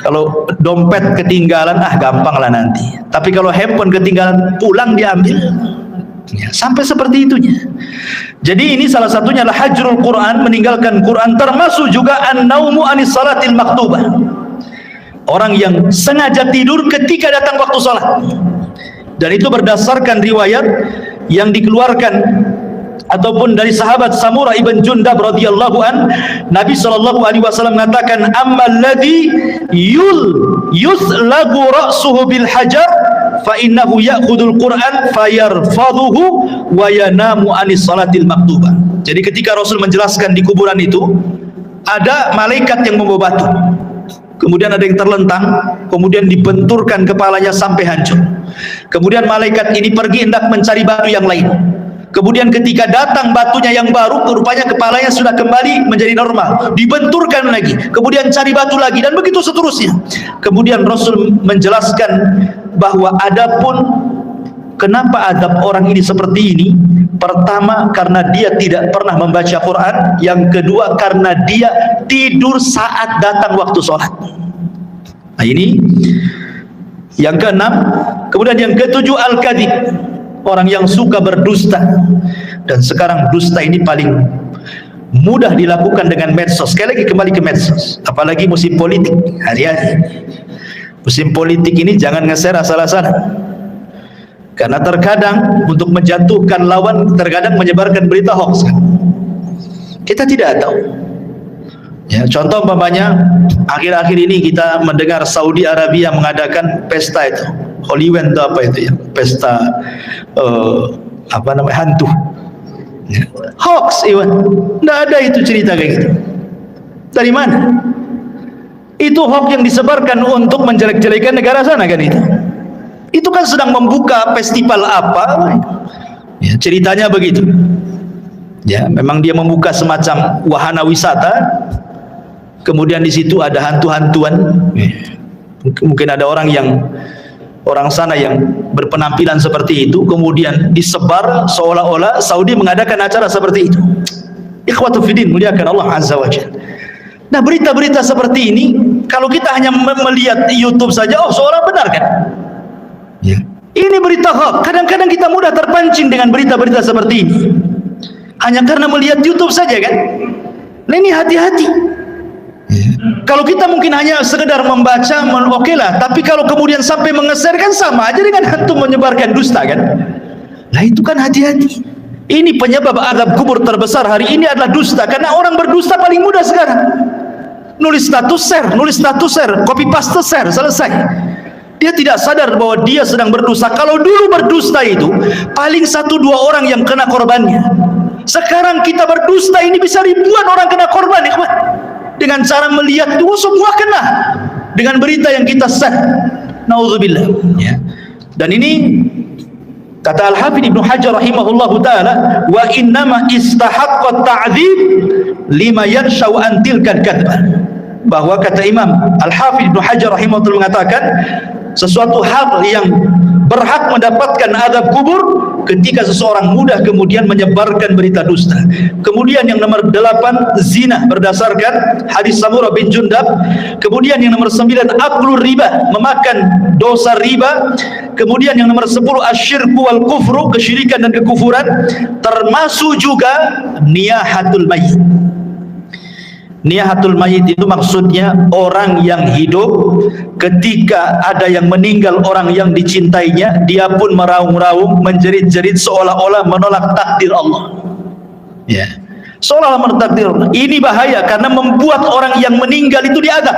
Kalau dompet ketinggalan, gampang lah nanti. Tapi kalau handphone ketinggalan, pulang diambil. Ya, sampai seperti itunya. Jadi ini salah satunya adalah hajrul Quran, meninggalkan Quran, termasuk juga an-naumu anis salatil maktubah. Orang yang sengaja tidur ketika datang waktu salat. Dan itu berdasarkan riwayat yang dikeluarkan ataupun dari sahabat Samurah ibn Jundab radhiyallahu an, Nabi SAW mengatakan ammal ladzi yuslagu ra'suhu bil hajar fa innahu ya'khudul Qur'an fayarfadhuhu wa yanamu anis salatil maktubah. Jadi ketika Rasul menjelaskan di kuburan itu ada malaikat yang membawa batu, kemudian ada yang terlentang, kemudian dibenturkan kepalanya sampai hancur. Kemudian malaikat ini pergi hendak mencari batu yang lain. Kemudian ketika datang batunya yang baru, rupanya kepalanya sudah kembali menjadi normal. Dibenturkan lagi, kemudian cari batu lagi, dan begitu seterusnya. Kemudian Rasul menjelaskan bahwa adapun kenapa adab orang ini seperti ini, pertama karena dia tidak pernah membaca Quran, yang kedua karena dia tidur saat datang waktu sholat. Nah ini yang keenam. Kemudian yang ketujuh al-kadhib, orang yang suka berdusta. Dan sekarang dusta ini paling mudah dilakukan dengan medsos. Sekali lagi kembali ke medsos, apalagi musim politik hari-hari. Musim politik ini jangan nge-share asal-asalan, karena terkadang untuk menjatuhkan lawan, terkadang menyebarkan berita hoax. Kita tidak tahu. Ya, contoh umpamanya akhir-akhir ini kita mendengar Saudi Arabia mengadakan pesta itu, Holyland itu apa itu ya, pesta apa namanya, hantu. Ya. Hoax, Iwan. Tidak ada itu cerita kayak gitu. Dari mana? Itu hoax yang disebarkan untuk menjelek-jelekan negara sana kan itu. Itu kan sedang membuka festival apa? Ya, ceritanya begitu. Ya, memang dia membuka semacam wahana wisata. Kemudian di situ ada hantu-hantuan. Mungkin ada orang sana yang berpenampilan seperti itu, kemudian disebar seolah-olah Saudi mengadakan acara seperti itu. Ikhwatu fiddin, muliakan Allah Azza wa Jalla. Nah, berita-berita seperti ini kalau kita hanya melihat YouTube saja, oh seolah benar kan? Ya. Ini berita hoax. Kadang-kadang kita mudah terpancing dengan berita-berita seperti ini. Hanya karena melihat YouTube saja kan? Nah, ini hati-hati. Kalau kita mungkin hanya sekedar membaca, oke lah. Tapi kalau kemudian sampai mengeser kan sama aja dengan hantu menyebarkan dusta kan? Nah itu kan hati-hati. Ini penyebab azab kubur terbesar hari ini adalah dusta. Karena orang berdusta paling mudah sekarang. Nulis status share, copy paste share, selesai. Dia tidak sadar bahwa dia sedang berdusta. Kalau dulu berdusta itu paling 1-2 orang yang kena korbannya. Sekarang kita berdusta ini bisa ribuan orang kena korban, ikhwan. Dengan cara melihat itu semua kena dengan berita yang kita share. Nauzubillah. Ya. Dan ini kata Al-Hafidz Ibnu Hajar rahimahullahu taala, wa innama istahaqqa ta'dzib lima yanshau an tilka kadzbah. Bahwa kata Imam Al-Hafidz Ibnu Hajar rahimahullah mengatakan sesuatu hal yang berhak mendapatkan azab kubur ketika seseorang mudah kemudian menyebarkan berita dusta. Kemudian yang nomor 8 zina berdasarkan hadis Samurah bin Jundab. Kemudian yang nomor 9 aklur riba, memakan dosa riba. Kemudian yang nomor 10 asyirku wal kufru, kesyirikan dan kekufuran, termasuk juga niyahatul mayyit. Niyahatul mayyit itu maksudnya orang yang hidup ketika ada yang meninggal, orang yang dicintainya, dia pun meraung-raung, menjerit-jerit seolah-olah menolak takdir Allah. Ya, seolah-olah menolak takdir Allah. Ini bahaya karena membuat orang yang meninggal itu diazab.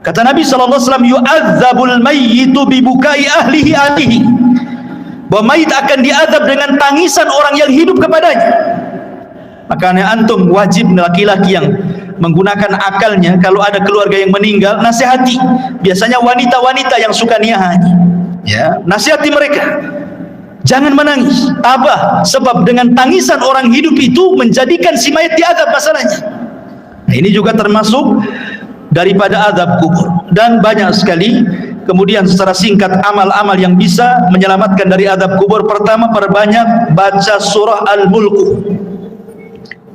Kata Nabi SAW, yu'adzabul mayyitu bibukai ahlihi. Bahwa mayit akan diazab dengan tangisan orang yang hidup kepadanya. Makanya antum wajib, laki-laki yang menggunakan akalnya, kalau ada keluarga yang meninggal, nasihati. Biasanya wanita-wanita yang suka niyahan, ya, nasihati mereka. Jangan menangis, tabah, sebab dengan tangisan orang hidup itu menjadikan si mayat diazab masalahnya. Nah, ini juga termasuk daripada azab kubur. Dan banyak sekali. Kemudian secara singkat amal-amal yang bisa menyelamatkan dari azab kubur. Pertama, perbanyak baca surah Al-Mulk.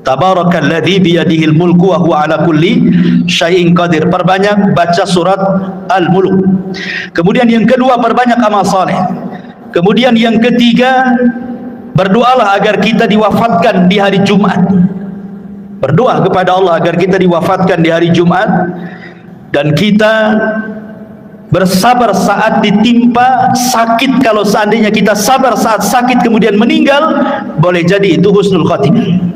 Tabarakalladzi biyadihil mulku wa huwa ala kulli syai'in qadir. Perbanyak baca surat Al-Mulk. Kemudian yang kedua, perbanyak amal saleh. Kemudian yang ketiga, berdoalah agar kita diwafatkan di hari Jumat. Berdoa kepada Allah agar kita diwafatkan di hari Jumat, dan kita bersabar saat ditimpa sakit. Kalau seandainya kita sabar saat sakit kemudian meninggal, boleh jadi itu husnul khatimah.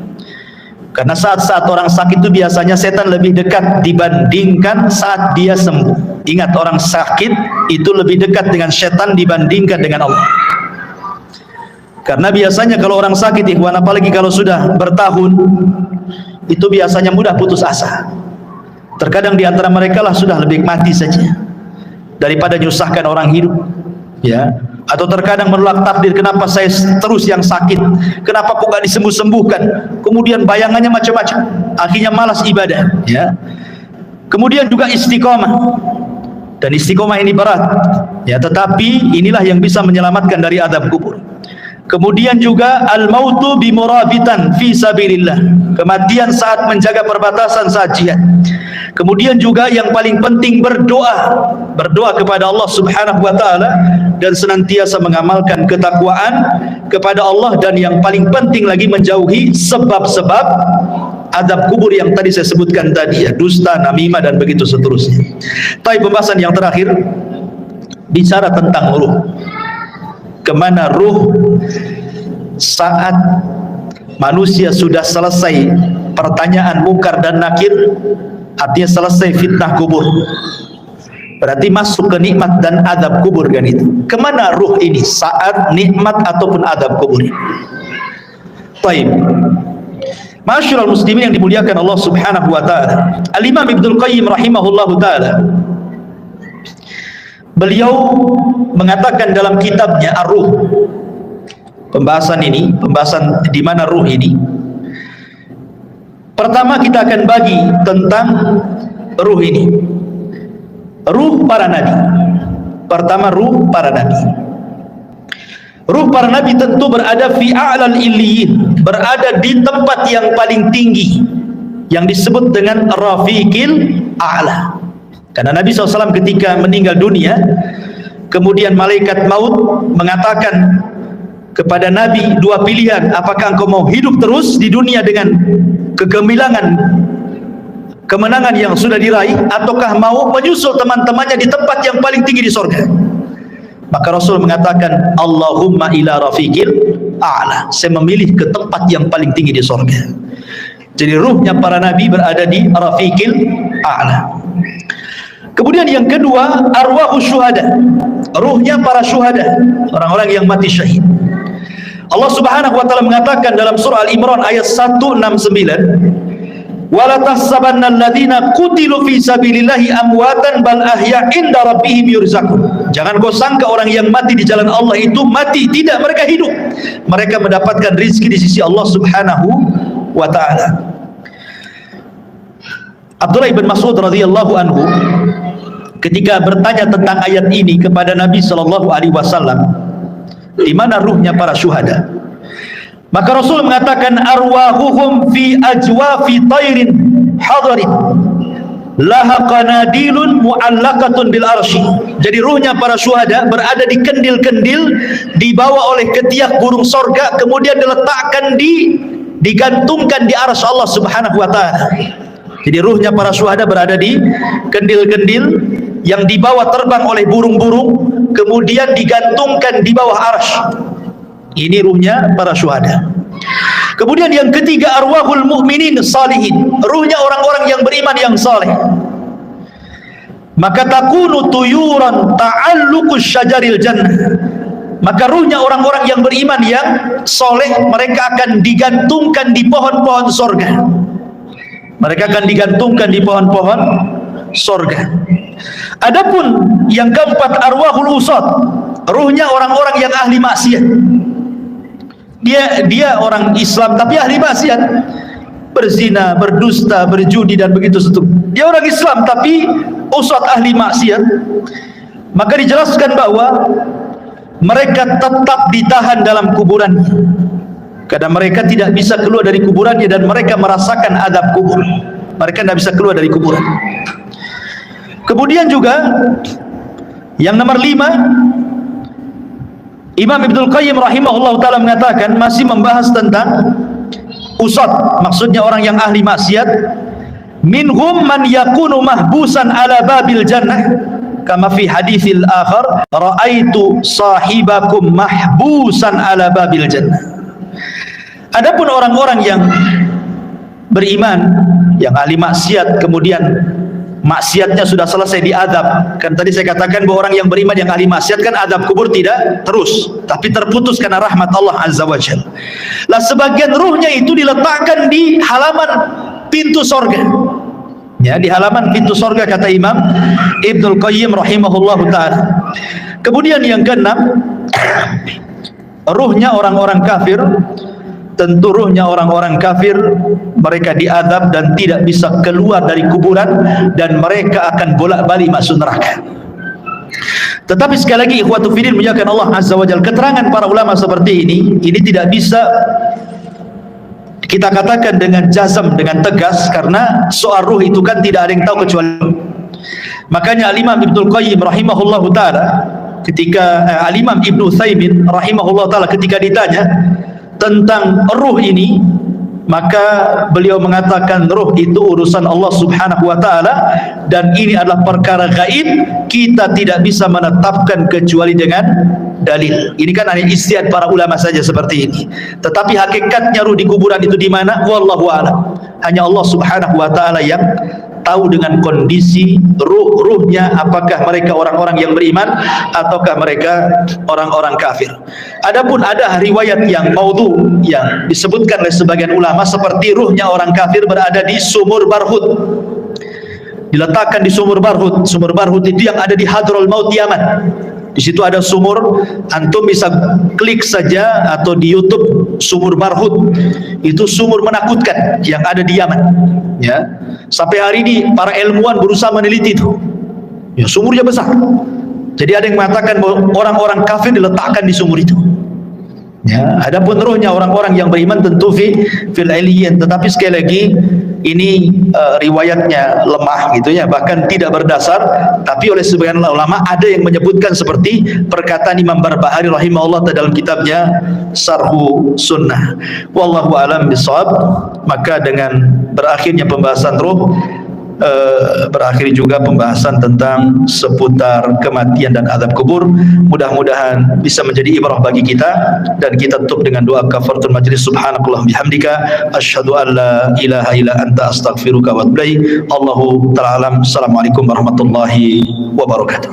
Karena saat-saat orang sakit itu biasanya setan lebih dekat dibandingkan saat dia sembuh. Ingat, orang sakit itu lebih dekat dengan setan dibandingkan dengan Allah. Karena biasanya kalau orang sakit, ikhwan, apalagi kalau sudah bertahun, itu biasanya mudah putus asa. Terkadang di antara mereka lah sudah lebih mati saja daripada nyusahkan orang hidup, ya. Atau terkadang menolak takdir, kenapa saya terus yang sakit, kenapa kok gak disembuh-sembuhkan, kemudian bayangannya macam-macam, akhirnya malas ibadah, ya. Kemudian juga istiqomah, dan istiqomah ini berat, ya, tetapi inilah yang bisa menyelamatkan dari azab kubur. Kemudian juga al-mautu bimurabitan fi sabilillah, kematian saat menjaga perbatasan saat jihad. Kemudian juga yang paling penting berdoa kepada Allah Subhanahu wa taala dan senantiasa mengamalkan ketakwaan kepada Allah, dan yang paling penting lagi menjauhi sebab-sebab azab kubur yang tadi saya sebutkan tadi, ya, dusta, namimah dan begitu seterusnya. Tapi pembahasan yang terakhir bicara tentang ruh. Kemana ruh saat manusia sudah selesai pertanyaan mungkar dan nakir, artinya selesai fitnah kubur. Berarti masuk ke nikmat dan adab kubur kan itu. Kemana ruh ini saat nikmat ataupun adab kubur? Baik. Ma'asyiral muslimin yang dimuliakan Allah Subhanahu wa taala. Al-Imam Ibnu Qayyim rahimahullahu taala, beliau mengatakan dalam kitabnya Ar-Ruh, pembahasan di mana ruh ini. Pertama kita akan bagi tentang ruh ini. Ruh para nabi. Pertama, ruh para nabi. Ruh para nabi tentu berada fi a'lal illiyin, berada di tempat yang paling tinggi yang disebut dengan rafiqil a'la. Karena Nabi SAW ketika meninggal dunia, kemudian malaikat maut mengatakan kepada Nabi dua pilihan, apakah engkau mau hidup terus di dunia dengan kegemilangan kemenangan yang sudah diraih, ataukah mau menyusul teman-temannya di tempat yang paling tinggi di sorga? Maka Rasul mengatakan, Allahumma ila rafiqil a'la, saya memilih ke tempat yang paling tinggi di sorga. Jadi ruhnya para nabi berada di rafiqil a'la. Kemudian yang kedua, arwahu syuhada, ruhnya para syuhada, orang-orang yang mati syahid. Allah Subhanahu wa taala mengatakan dalam surah Al-Imran ayat 169, wala tahsabanna alladziina qutilu fi sabilillahi amwatan bal ahya inda rabbihim yurzaqun. Jangan kau sangka orang yang mati di jalan Allah itu mati, tidak, mereka hidup. Mereka mendapatkan rezeki di sisi Allah Subhanahu wa taala. Abdullah bin Mas'ud radhiyallahu anhu ketika bertanya tentang ayat ini kepada Nabi sallallahu alaihi wasallam, di mana ruhnya para syuhada? Maka Rasul mengatakan, arwahuhum fi ajwafi tairin hadarin laha qanadilun mu'allaqatun bil arsy. Jadi ruhnya para syuhada berada di kendil-kendil, dibawa oleh ketiak burung sorga, kemudian diletakkan digantungkan di arsy Allah Subhanahu wa taala. Jadi ruhnya para syuhada berada di kendil-kendil yang dibawa terbang oleh burung-burung, kemudian digantungkan di bawah arsy. Ini ruhnya para syuhada. Kemudian yang ketiga, arwahul mu'minin salihin, ruhnya orang-orang yang beriman yang saleh. Maka takunu tuyuran ta'alluqus syajaril jannah, maka ruhnya orang-orang yang beriman yang soleh, mereka akan digantungkan di pohon-pohon sorga. Mereka akan digantungkan di pohon-pohon sorga. Adapun yang keempat, arwahul usad, ruhnya orang-orang yang ahli maksiat. Dia orang Islam tapi ahli maksiat, berzina, berdusta, berjudi dan begitu seterusnya. Dia orang Islam tapi usad ahli maksiat. Maka dijelaskan bahwa mereka tetap ditahan dalam kuburannya, karena mereka tidak bisa keluar dari kuburannya dan mereka merasakan adab kubur. Mereka tidak bisa keluar dari kuburan. Kemudian juga yang nomor 5, Imam Ibnu Qayyim rahimahullah ta'ala mengatakan, masih membahas tentang usad, maksudnya orang yang ahli maksiat. Minhum man yakunu mahbusan ala babil jannah kama fi haditsil akhar, ra'aitu sahibakum mahbusan ala babil jannah. Adapun orang-orang yang beriman, yang ahli maksiat, kemudian maksiatnya sudah selesai diadab. Kan tadi saya katakan bahwa orang yang beriman yang ahli maksiat kan adab kubur tidak terus, tapi terputus karena rahmat Allah Azza wa Jalla. Lah sebagian ruhnya itu diletakkan di halaman pintu sorga. Ya, di halaman pintu sorga kata Imam Ibnu Qayyim rahimahullahu taala. Kemudian yang keenam, ruhnya orang-orang kafir. Tentu ruhnya orang-orang kafir, mereka diadab dan tidak bisa keluar dari kuburan, dan mereka akan bolak-balik masuk neraka. Tetapi sekali lagi ikhwatu fiddin muliakan Allah Azza wa Jalla, keterangan para ulama seperti ini tidak bisa kita katakan dengan jazam, dengan tegas, karena soal ruh itu kan tidak ada yang tahu kecuali. Makanya Al-Imam Ibnu Qayyim rahimahullahu taala ketika Al-Imam Ibnu Utsaimin rahimahullahu taala ketika ditanya tentang ruh ini, maka beliau mengatakan ruh itu urusan Allah Subhanahu wa taala dan ini adalah perkara gaib, kita tidak bisa menetapkan kecuali dengan dalil. Ini kan hanya ijtihad para ulama saja seperti ini. Tetapi hakikatnya ruh di kuburan itu di mana? Wallahu a'lam. Hanya Allah Subhanahu wa taala yang tahu dengan kondisi ruhnya, apakah mereka orang-orang yang beriman ataukah mereka orang-orang kafir. Adapun ada riwayat yang maudhu yang disebutkan oleh sebagian ulama seperti ruhnya orang kafir berada di sumur Barhut, diletakkan di sumur Barhut. Sumur Barhut itu yang ada di Hadrul Maut Yaman. Di situ ada sumur, antum bisa klik saja atau di YouTube sumur Barhut. Itu sumur menakutkan yang ada di Yaman. Ya, sampai hari ini para ilmuwan berusaha meneliti itu. Ya, sumurnya besar. Jadi ada yang mengatakan bahwa orang-orang kafir diletakkan di sumur itu. Ya, adapun ruhnya orang-orang yang beriman tentu fil aliyyin, tetapi sekali lagi ini riwayatnya lemah gitu ya, bahkan tidak berdasar. Tapi oleh sebagian ulama ada yang menyebutkan seperti perkataan Imam Barbahari rahimahullah dalam kitabnya Syarhu Sunnah. Wallahu a'lam bishawab. Maka dengan berakhirnya pembahasan ruh, berakhir juga pembahasan tentang seputar kematian dan azab kubur. Mudah-mudahan bisa menjadi ibrah bagi kita, dan kita tutup dengan doa kafaratul majlis. Subhanakallah bihamdika asyhadu an la ilaha illa anta astaghfiruka wa atubu ilaik. Allahu ta'ala alam. Assalamualaikum warahmatullahi wabarakatuh.